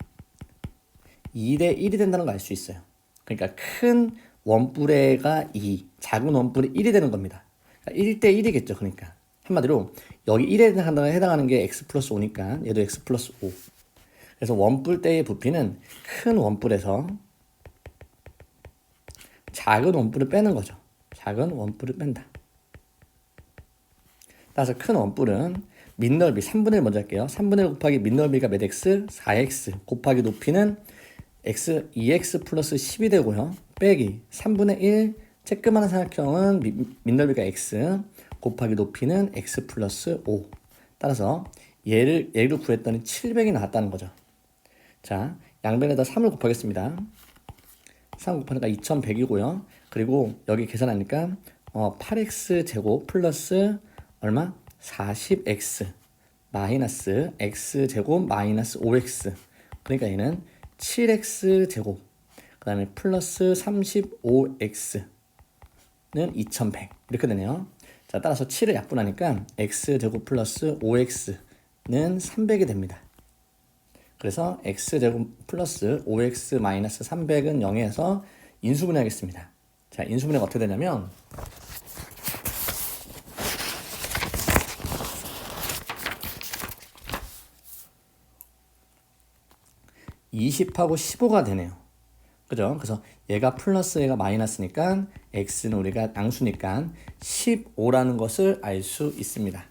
2대 1이 된다는 걸 알 수 있어요. 그러니까 큰 원뿔에가 2, 작은 원뿔이 1이 되는 겁니다. 그러니까 1대 1이겠죠. 그러니까 한마디로 여기 1에 해당하는 게 x 플러스 5니까 얘도 x 플러스 5. 그래서 원뿔대의 부피는 큰 원뿔에서 작은 원뿔을 빼는 거죠. 작은 원뿔을 뺀다. 따라서 큰 원뿔은 밑넓이 3분의 1 먼저 할게요. 3분의 1 곱하기 밑넓이가 몇 x? 4x 곱하기 높이는 x 2x 플러스 10이 되고요. 빼기 3분의 1 쬐끄만한 삼각형은 밑넓이가 x 곱하기 높이는 x 플러스 5. 따라서 얘를 구했더니 700이 나왔다는 거죠. 자, 양변에다 3을 곱하겠습니다. 3 곱하니까 2100이고요. 그리고 여기 계산하니까 8x 제곱 플러스 얼마? 40x 마이너스 x 제곱 마이너스 5x. 그러니까 얘는 7x 제곱 그 다음에 플러스 35x는 2100 이렇게 되네요. 자, 따라서 7을 약분하니까 x 제곱 플러스 5x는 300이 됩니다. 그래서 x제곱 플러스 5x 마이너스 300은 0에서 인수분해하겠습니다. 자, 인수분해가 어떻게 되냐면 20하고 15가 되네요. 그죠? 그래서 얘가 플러스 얘가 마이너스니까 x는 우리가 양수니까 15라는 것을 알 수 있습니다.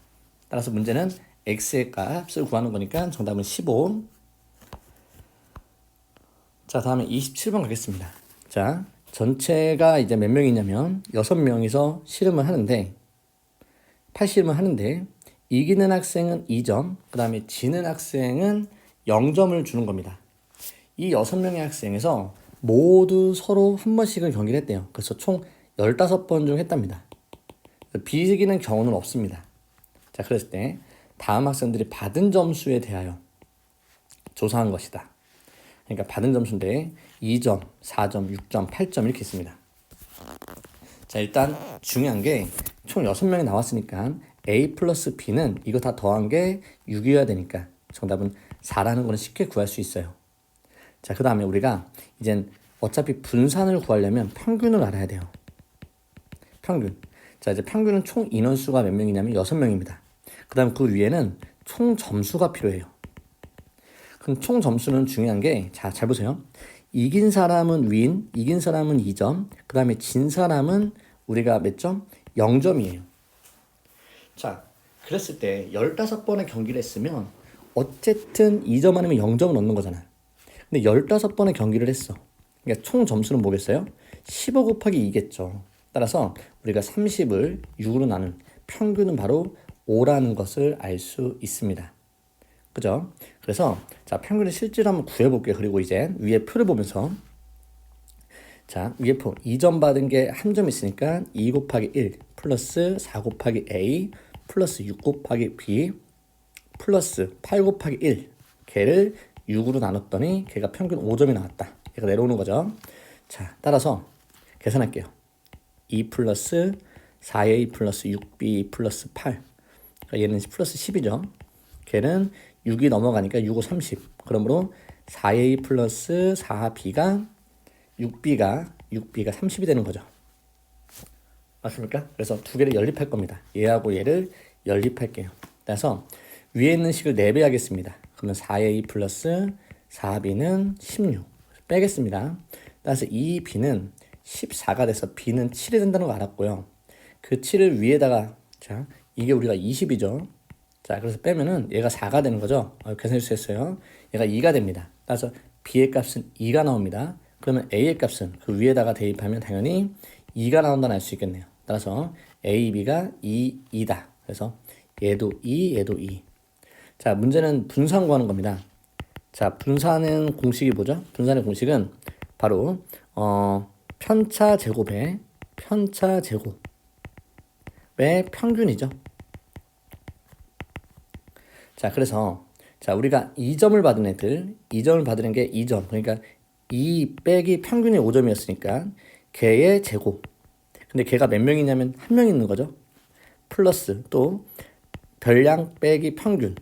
따라서 문제는 x의 값을 구하는 거니까 정답은 15. 자, 다음에 27번 가겠습니다. 자, 전체가 이제 몇 명이냐면 6명이서 실험을 하는데 8실험을 하는데 이기는 학생은 2점, 그 다음에 지는 학생은 0점을 주는 겁니다. 이 6명의 학생에서 모두 서로 한 번씩은 경기를 했대요. 그래서 총 15번 중 했답니다. 비기는 경우는 없습니다. 자, 그랬을 때 다음 학생들이 받은 점수에 대하여 조사한 것이다. 그러니까 받은 점수인데 2점, 4점, 6점, 8점 이렇게 있습니다. 자, 일단 중요한 게 총 6명이 나왔으니까 A 플러스 B는 이거 다 더한 게 6이어야 되니까 정답은 4라는 거는 쉽게 구할 수 있어요. 자, 그 다음에 우리가 이젠 어차피 분산을 구하려면 평균을 알아야 돼요. 평균. 자, 이제 평균은 총 인원수가 몇 명이냐면 6명입니다. 그 다음 그 위에는 총 점수가 필요해요. 그럼 총 점수는 중요한 게, 자, 잘 보세요. 이긴 사람은 윈, 이긴 사람은 2점, 그 다음에 진 사람은 우리가 몇 점? 0점이에요. 자, 그랬을 때 15번의 경기를 했으면 어쨌든 2점 아니면 0점을 얻는 거잖아. 근데 15번의 경기를 했어. 그러니까 총 점수는 뭐겠어요? 15 곱하기 2겠죠. 따라서 우리가 30을 6으로 나눈 평균은 바로 5라는 것을 알 수 있습니다. 그죠? 그래서 자, 평균을 실제로 한번 구해볼게요. 그리고 이제 위에 표를 보면서 자, 위에 표 2점 받은 게 한 점 있으니까 2 곱하기 1 플러스 4 곱하기 A 플러스 6 곱하기 B 플러스 8 곱하기 1 걔를 6으로 나눴더니 걔가 평균 5점이 나왔다. 얘가 내려오는 거죠. 자, 따라서 계산할게요. 2 플러스 4A 플러스 6B 플러스 8 그러니까 얘는 플러스 10이죠. 걔는 6이 넘어가니까 6, 5, 30 그러므로 4A 플러스 4B가 6B가 30이 되는 거죠. 맞습니까? 그래서 두 개를 연립할 겁니다. 얘하고 얘를 연립할게요. 그래서 위에 있는 식을 4배 하겠습니다. 그러면 4A 플러스 4B는 16 빼겠습니다. 따라서 이 B는 14가 돼서 B는 7이 된다는 거 알았고요. 그 7을 위에다가 자, 이게 우리가 20이죠. 자, 그래서 빼면은 얘가 4가 되는 거죠. 계산해 주셨어요. 얘가 2가 됩니다. 따라서 B의 값은 2가 나옵니다. 그러면 A의 값은 그 위에다가 대입하면 당연히 2가 나온다는 알 수 있겠네요. 따라서 A, B가 2, 2다. 그래서 얘도 2, 얘도 2. 자, 문제는 분산 구하는 겁니다. 자, 분산은 공식이 뭐죠? 분산의 공식은 바로 편차 제곱의 평균이죠. 자, 그래서 자, 우리가 2점을 받은 애들, 2점을 받은 게 2점. 그러니까 2 빼기 평균이 5점이었으니까 걔의 제곱. 근데 걔가 몇 명이냐면 한 명 있는 거죠. 플러스 또 별량 빼기 평균.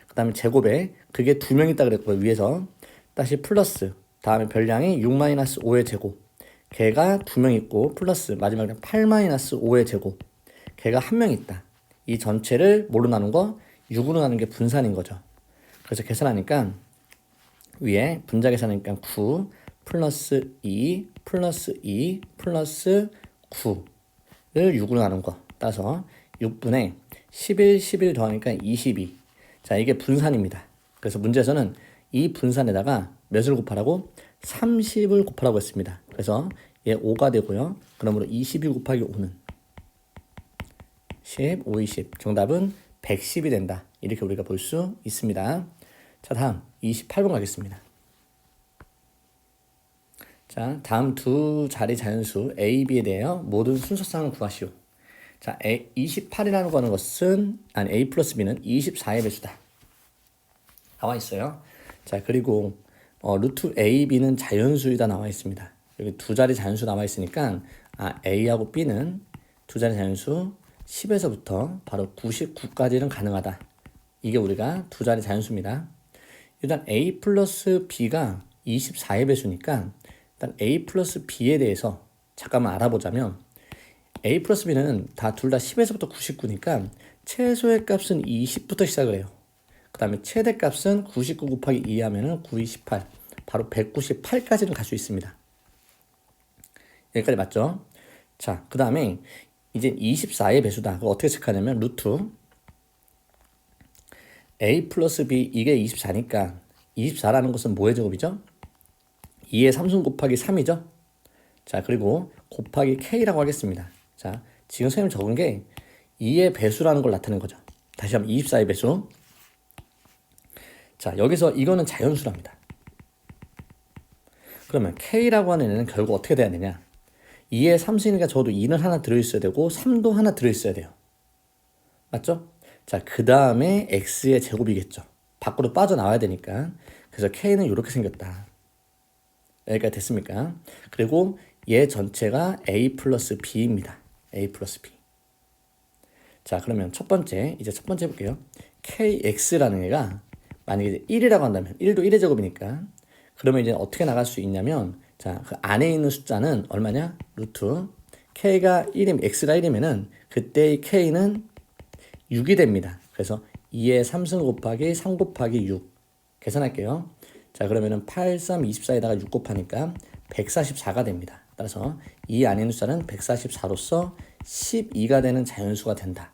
그 다음에 제곱에 그게 2명 있다 그랬고요. 위에서 다시 플러스 다음에 별량이 6-5의 제곱. 걔가 2명 있고 플러스 마지막에 8-5의 제곱. 걔가 한 명 있다. 이 전체를 뭐로 나눈 거? 6으로 나눈 게 분산인 거죠. 그래서 계산하니까 위에 분자 계산하니까 9 플러스 2 플러스 2 플러스 9를 6으로 나눈 거. 따라서 6분의 11 더하니까 22. 자, 이게 분산입니다. 그래서 문제에서는 이 분산에다가 몇을 곱하라고? 30을 곱하라고 했습니다. 그래서 얘 5가 되고요. 그러므로 22 곱하기 5는 10, 5, 20. 정답은 110이 된다. 이렇게 우리가 볼 수 있습니다. 자, 다음 28번 가겠습니다. 자, 다음 두 자리 자연수 A, B에 대하여 모든 순서상을 구하시오. 자, 28이라는 거는 것은 A 플러스 B는 24의 배수다. 나와 있어요. 자, 그리고 루트 A, B는 자연수이다 나와 있습니다. 여기 두 자리 자연수 나와 있으니까 A하고 B는 두 자리 자연수 10에서부터 바로 99까지는 가능하다. 이게 우리가 두 자리 자연수입니다. 일단 A 플러스 B가 24의 배수니까 일단 A 플러스 B에 대해서 잠깐만 알아보자면 A 플러스 B는 둘 다 10에서부터 99니까 최소의 값은 20부터 시작을 해요. 그 다음에 최대값은 99 곱하기 2 하면은 9, 2, 18 바로 198까지는 갈 수 있습니다. 여기까지 맞죠? 자, 그 다음에 이제 24의 배수다. 그거 어떻게 체크하냐면 루트 A 플러스 B 이게 24니까 24라는 것은 뭐의 제곱이죠? 2의 3승 곱하기 3이죠? 자, 그리고 곱하기 K라고 하겠습니다. 자, 지금 선생님 적은 게 2의 배수라는 걸 나타낸 거죠. 다시 한번 24의 배수. 자, 여기서 이거는 자연수랍니다. 그러면 K라고 하는 애는 결국 어떻게 돼야 되냐? 2의 3승이니까 저도 2는 하나 들어있어야 되고 3도 하나 들어있어야 돼요. 맞죠? 자, 그 다음에 X의 제곱이겠죠. 밖으로 빠져나와야 되니까. 그래서 K는 이렇게 생겼다. 여기까지 됐습니까? 그리고 얘 전체가 A 플러스 B입니다. A 플러스 B. 자, 그러면 첫 번째 해볼게요. KX라는 애가 만약에 1이라고 한다면 1도 1의 제곱이니까 그러면 이제 어떻게 나갈 수 있냐면 자, 그 안에 있는 숫자는 얼마냐? 루트 K가 1이면 X가 1이면은 그때의 K는 6이 됩니다. 그래서 2의 3승 곱하기 3 곱하기 6 계산할게요. 자, 그러면은 8, 3, 24에다가 6 곱하니까 144가 됩니다. 따라서 이 안에 있는 숫자는 144로서 12가 되는 자연수가 된다.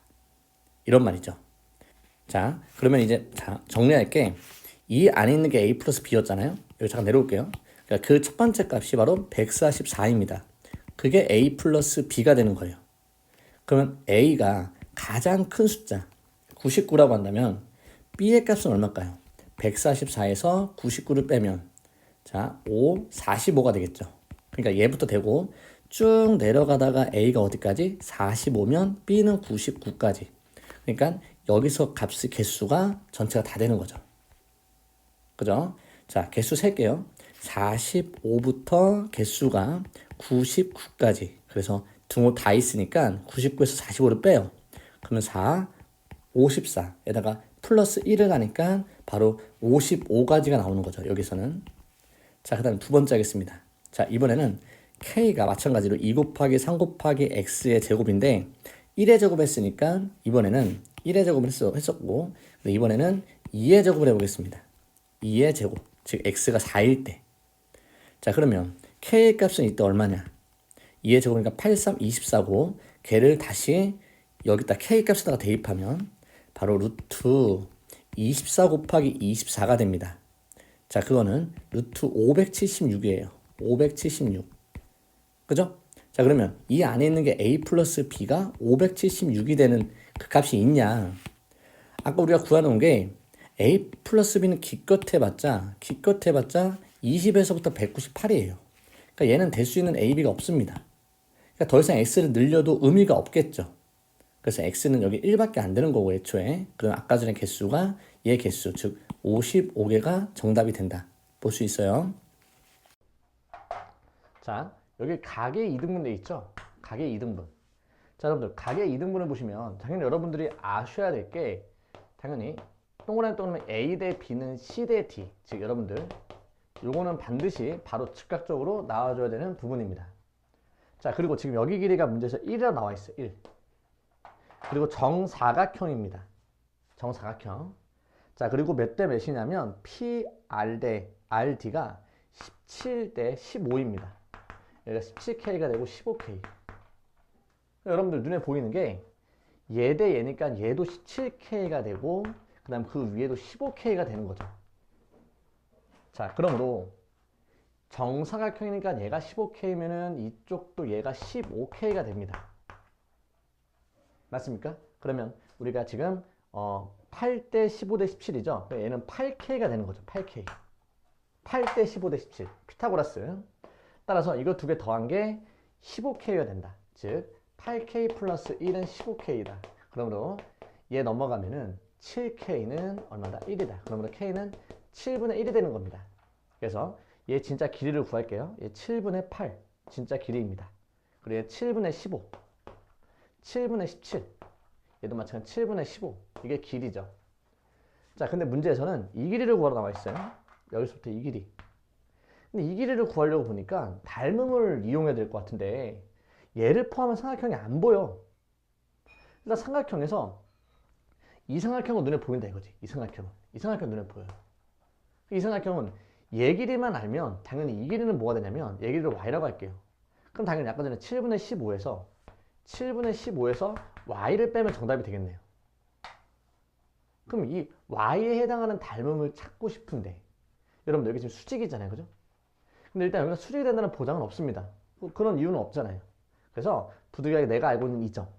이런 말이죠. 자, 그러면 이제 정리할게. 이 안에 있는 게 A 플러스 B였잖아요. 여기 잠깐 내려올게요. 그러니까 그 첫 번째 값이 바로 144입니다. 그게 A 플러스 B가 되는 거예요. 그러면 A가 가장 큰 숫자 99라고 한다면 B의 값은 얼마일까요? 144에서 99를 빼면 자, 5, 45가 되겠죠. 그러니까 얘부터 되고 쭉 내려가다가 A가 어디까지? 45면 B는 99까지. 그러니까 여기서 값의 개수가 전체가 다 되는 거죠. 그죠? 자, 개수 셀게요. 45부터 개수가 99까지. 그래서 등호 다 있으니까 99에서 45를 빼요. 그러면 4, 54에다가 플러스 1을 하니까 바로 55가지가 나오는 거죠. 여기서는. 자, 그 다음 두 번째 하겠습니다. 자, 이번에는 K가 마찬가지로 2 곱하기 3 곱하기 X의 제곱인데 1의 제곱 했으니까 이번에는 1의 제곱을 했었고 이번에는 2의 제곱을 해보겠습니다. 2의 제곱, 즉 X가 4일 때. 자, 그러면 K의 값은 이때 얼마냐? 2의 제곱이니까 8, 3, 24고 걔를 다시 여기다 K 값에다가 대입하면 바로 루트 24 곱하기 24가 됩니다. 자, 그거는 루트 576이에요. 576. 그죠? 자, 그러면 이 안에 있는 게 A 플러스 B가 576이 되는 그 값이 있냐? 아까 우리가 구해놓은 게 A 플러스 B는 기껏 해봤자 20에서부터 198이에요. 그러니까 얘는 될 수 있는 A, B가 없습니다. 그러니까 더 이상 X를 늘려도 의미가 없겠죠. 그래서 X는 여기 1밖에 안 되는 거고 애초에. 그럼 아까 전에 개수가 얘 개수, 즉 55개가 정답이 된다. 볼 수 있어요. 자, 여기 가계 이등분 돼 있죠? 가계 이등분. 자, 여러분들 가계 이등분을 보시면 당연히 여러분들이 아셔야 될 게 당연히 동그라미 A 대 B는 C 대 D. 즉 여러분들 요거는 반드시 바로 즉각적으로 나와줘야 되는 부분입니다. 자, 그리고 지금 여기 길이가 문제에서 1이라고 나와 있어요. 1. 그리고 정사각형입니다. 정사각형. 자, 그리고 몇 대 몇이냐면 PR 대 RD가 17 대 15입니다. 여기가 17K가 되고 15K. 여러분들 눈에 보이는 게 얘 대 얘니까 얘도 17K가 되고 그 다음 그 위에도 15K가 되는 거죠. 자, 그러므로 정사각형이니까 얘가 15K면은 이쪽도 얘가 15K가 됩니다. 맞습니까? 그러면 우리가 지금 8대 15대 17이죠. 얘는 8K가 되는 거죠. 8K. 8대 15대 17. 피타고라스. 따라서 이거 두 개 더한 게 15K가 된다. 즉 8K 플러스 1은 15K다. 그러므로 얘 넘어가면은 7K는 얼마다? 1이다. 그러므로 K는 7분의 1이 되는 겁니다. 그래서 얘 진짜 길이를 구할게요. 얘 7분의 8 진짜 길이입니다. 그리고 얘 7분의 15 7분의 17 얘도 마찬가지 7분의 15 이게 길이죠. 자, 근데 문제에서는 이 길이를 구하러 나와 있어요. 여기서부터 이 길이. 근데 이 길이를 구하려고 보니까 닮음을 이용해야 될 것 같은데 얘를 포함한 삼각형이 안 보여. 일단 삼각형에서 이 삼각형은 눈에 보인다 이거지. 이 삼각형은 눈에 보여요. 이 삼각형은 얘 길이만 알면 당연히 이 길이는 뭐가 되냐면 얘 길이를 y라고 할게요. 그럼 당연히 아까 전에 7분의 15에서 y를 빼면 정답이 되겠네요. 그럼 이 y에 해당하는 닮음을 찾고 싶은데 여러분들 여기 지금 수직이잖아요. 그죠? 근데 일단 여기가 수직이 된다는 보장은 없습니다. 그런 이유는 없잖아요. 그래서 부득이하게 내가 알고 있는 이 점,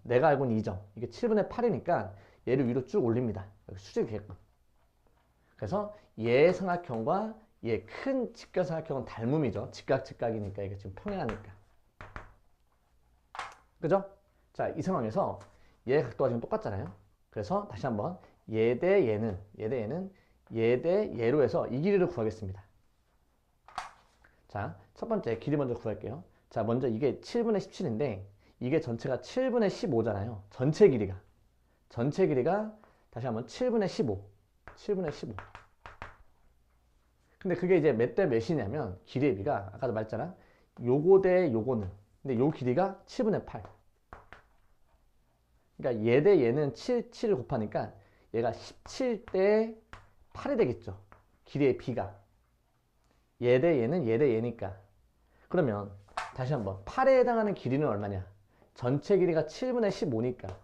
이게 7분의 8이니까 얘를 위로 쭉 올립니다. 여기 수직이 되게끔. 그래서 얘 삼각형과 얘 큰 직각삼각형은 닮음이죠. 직각이니까 이게 지금 평행하니까. 그죠? 자, 이 상황에서 얘 각도가 지금 똑같잖아요. 그래서 다시 한번 얘 대 얘는 얘 대 얘로 해서 이 길이를 구하겠습니다. 자, 첫 번째 길이 먼저 구할게요. 자, 먼저 이게 7분의 17인데 이게 전체가 7분의 15잖아요. 전체 길이가 다시 한번 7분의 15 근데 그게 이제 몇 대 몇이냐면 길이의 비가 아까도 말했잖아. 요거 대 요거는 근데 요 길이가 7분의 8 그러니까 얘 대 얘는 7을 곱하니까 얘가 17대 8이 되겠죠. 길이의 비가 얘 대 얘니까 그러면 다시 한번 8에 해당하는 길이는 얼마냐? 전체 길이가 7분의 15니까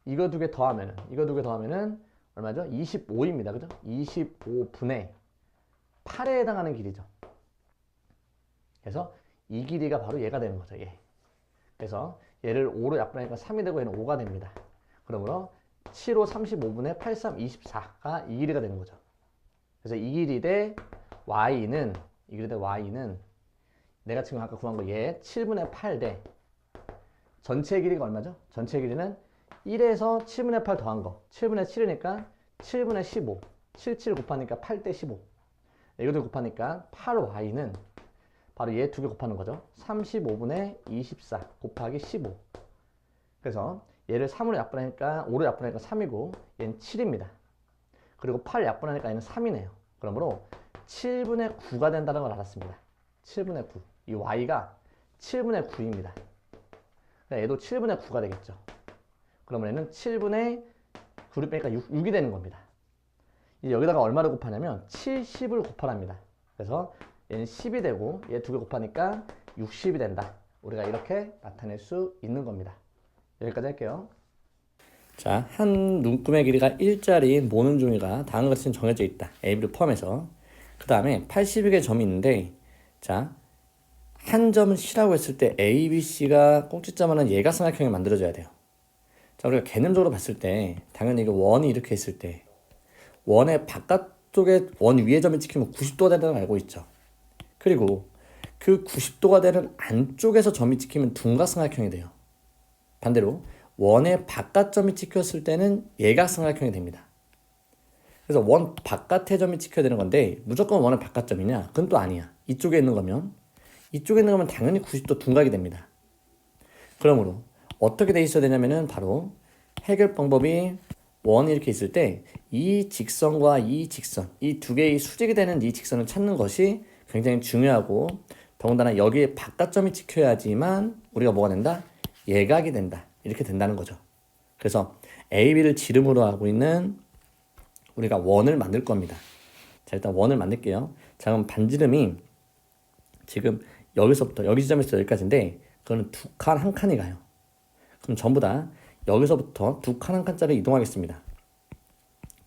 이거 두 개 더하면은 얼마죠? 25입니다. 그죠? 25분의 8에 해당하는 길이죠. 그래서 이 길이가 바로 얘가 되는 거죠. 얘. 그래서 얘를 5로 약분하니까 3이 되고 얘는 5가 됩니다. 그러므로 7, 5, 35분의 8, 3, 24가 이 길이가 되는 거죠. 그래서 이 길이 대 y는 내가 지금 아까 구한 거 얘 7분의 8 대 전체 길이가 얼마죠? 전체 길이는 1에서 7분의 8 더한 거 7분의 7이니까 7분의 15 7 곱하니까 8 대 15 이것도 곱하니까 8y는 바로 얘 두 개 곱하는 거죠. 35분의 24 곱하기 15 그래서 얘를 3으로 약분하니까 5로 약분하니까 3이고 얘는 7입니다. 그리고 8 약분하니까 얘는 3이네요. 그러므로 7분의 9가 된다는 걸 알았습니다. 7분의 9 이 y가 7분의 9입니다. 얘도 7분의 9가 되겠죠. 그러면 얘는 7분의 9를 빼니까 6이 되는 겁니다. 이제 여기다가 얼마를 곱하냐면 70을 곱하랍니다. 그래서 얘는 10이 되고 얘 두 개 곱하니까 60이 된다. 우리가 이렇게 나타낼 수 있는 겁니다. 여기까지 할게요. 자, 한 눈금의 길이가 1짜리 모는 종이가 다음과 같이 정해져 있다. A, B를 포함해서. 그 다음에 82개의 점이 있는데 자, 한 점은 C라고 했을 때 A, B, C가 꼭지점하는 예각삼각형이 만들어져야 돼요. 자, 우리가 개념적으로 봤을 때 당연히 이게 원이 이렇게 있을 때 원의 바깥쪽에 원 위에 점이 찍히면 90도가 된다는 걸 알고 있죠. 그리고 그 90도가 되는 안쪽에서 점이 찍히면 둔각삼각형이 돼요. 반대로 원의 바깥점이 찍혔을 때는 예각삼각형이 됩니다. 그래서 원 바깥에 점이 찍혀야 되는 건데 무조건 원의 바깥점이냐? 그건 또 아니야. 이쪽에 있는 거면 당연히 90도 둔각이 됩니다. 그러므로 어떻게 돼 있어야 되냐면은 바로 해결 방법이 원이 이렇게 있을 때 이 직선과 이 직선, 이 두 개의 수직이 되는 이 직선을 찾는 것이 굉장히 중요하고 더군다나 여기에 바깥점이 찍혀야지만 우리가 뭐가 된다? 예각이 된다. 이렇게 된다는 거죠. 그래서 A, B를 지름으로 하고 있는 우리가 원을 만들 겁니다. 자, 일단 원을 만들게요. 자, 그럼 반지름이 지금 여기서부터 여기 지점에서 여기까지인데 그거는 두 칸 한 칸이 가요. 그럼 전부 다 여기서부터 두 칸 한 칸짜리 이동하겠습니다.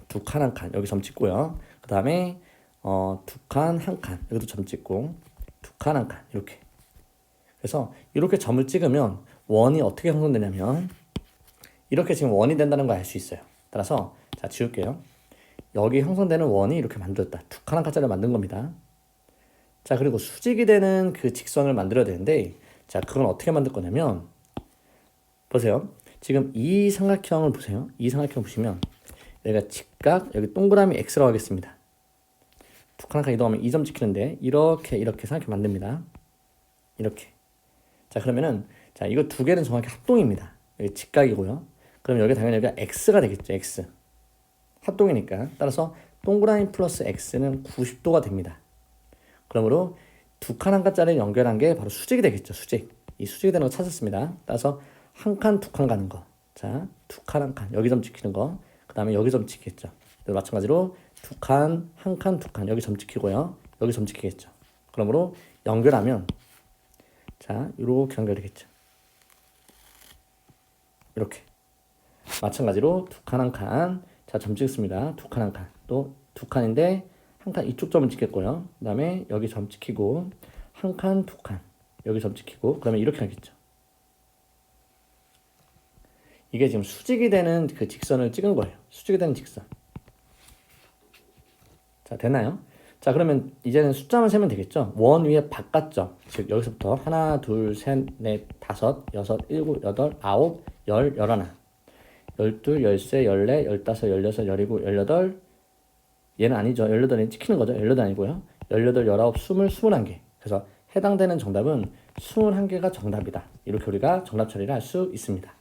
두 칸 한 칸 여기 점 찍고요. 그 다음에 두 칸 한 칸 여기도 점 찍고 두 칸 한 칸 이렇게. 그래서 이렇게 점을 찍으면 원이 어떻게 형성되냐면 이렇게 지금 원이 된다는 걸 알 수 있어요. 따라서 자 지울게요. 여기 형성되는 원이 이렇게 만들었다. 두 칸 한 칸짜리 만든 겁니다. 자 그리고 수직이 되는 그 직선을 만들어야 되는데 자 그건 어떻게 만들 거냐면 보세요. 지금 이 삼각형을 보세요. 이 삼각형 보시면 여기가 직각 여기 동그라미 x라고 하겠습니다. 두 칸 한 칸 이동하면 2점 찍히는데 이렇게 삼각형 만듭니다. 이렇게. 자 그러면은 자 이거 두 개는 정확히 합동입니다. 여기 직각이고요. 그럼 여기 당연히 여기가 x가 되겠죠. x. 합동이니까. 따라서 동그라미 플러스 x는 90도가 됩니다. 그러므로 두 칸 한 칸짜리 연결한 게 바로 수직이 되겠죠. 수직. 이 수직이 되는 거 찾았습니다. 따라서 한 칸, 두 칸 가는 거. 자, 두 칸, 한 칸. 여기 점 찍히는 거. 그 다음에 여기 점 찍히겠죠. 마찬가지로 두 칸, 한 칸, 두 칸. 여기 점 찍히고요. 여기 점 찍히겠죠. 그러므로 연결하면 자, 이렇게 연결되겠죠. 이렇게. 마찬가지로 두 칸, 한 칸. 자, 점 찍습니다. 두 칸, 한 칸. 또 두 칸인데 한 칸 이쪽 점을 찍겠고요. 그 다음에 여기 점 찍히고 한 칸, 두 칸. 여기 점 찍히고 그러면 이렇게 하겠죠. 이게 지금 수직이 되는 그 직선을 찍은 거예요. 수직이 되는 직선. 자, 됐나요? 자, 그러면 이제는 숫자만 세면 되겠죠? 원 위에 바깥점. 즉, 여기서부터 하나, 둘, 셋, 넷, 다섯, 여섯, 일곱, 여덟, 아홉, 열, 열하나. 12, 13, 14, 15, 16, 17, 18. 얘는 아니죠. 18이 찍히는 거죠. 18 아니고요. 18, 19, 20, 21개. 그래서 해당되는 정답은 21개가 정답이다. 이렇게 우리가 정답 처리를 할 수 있습니다.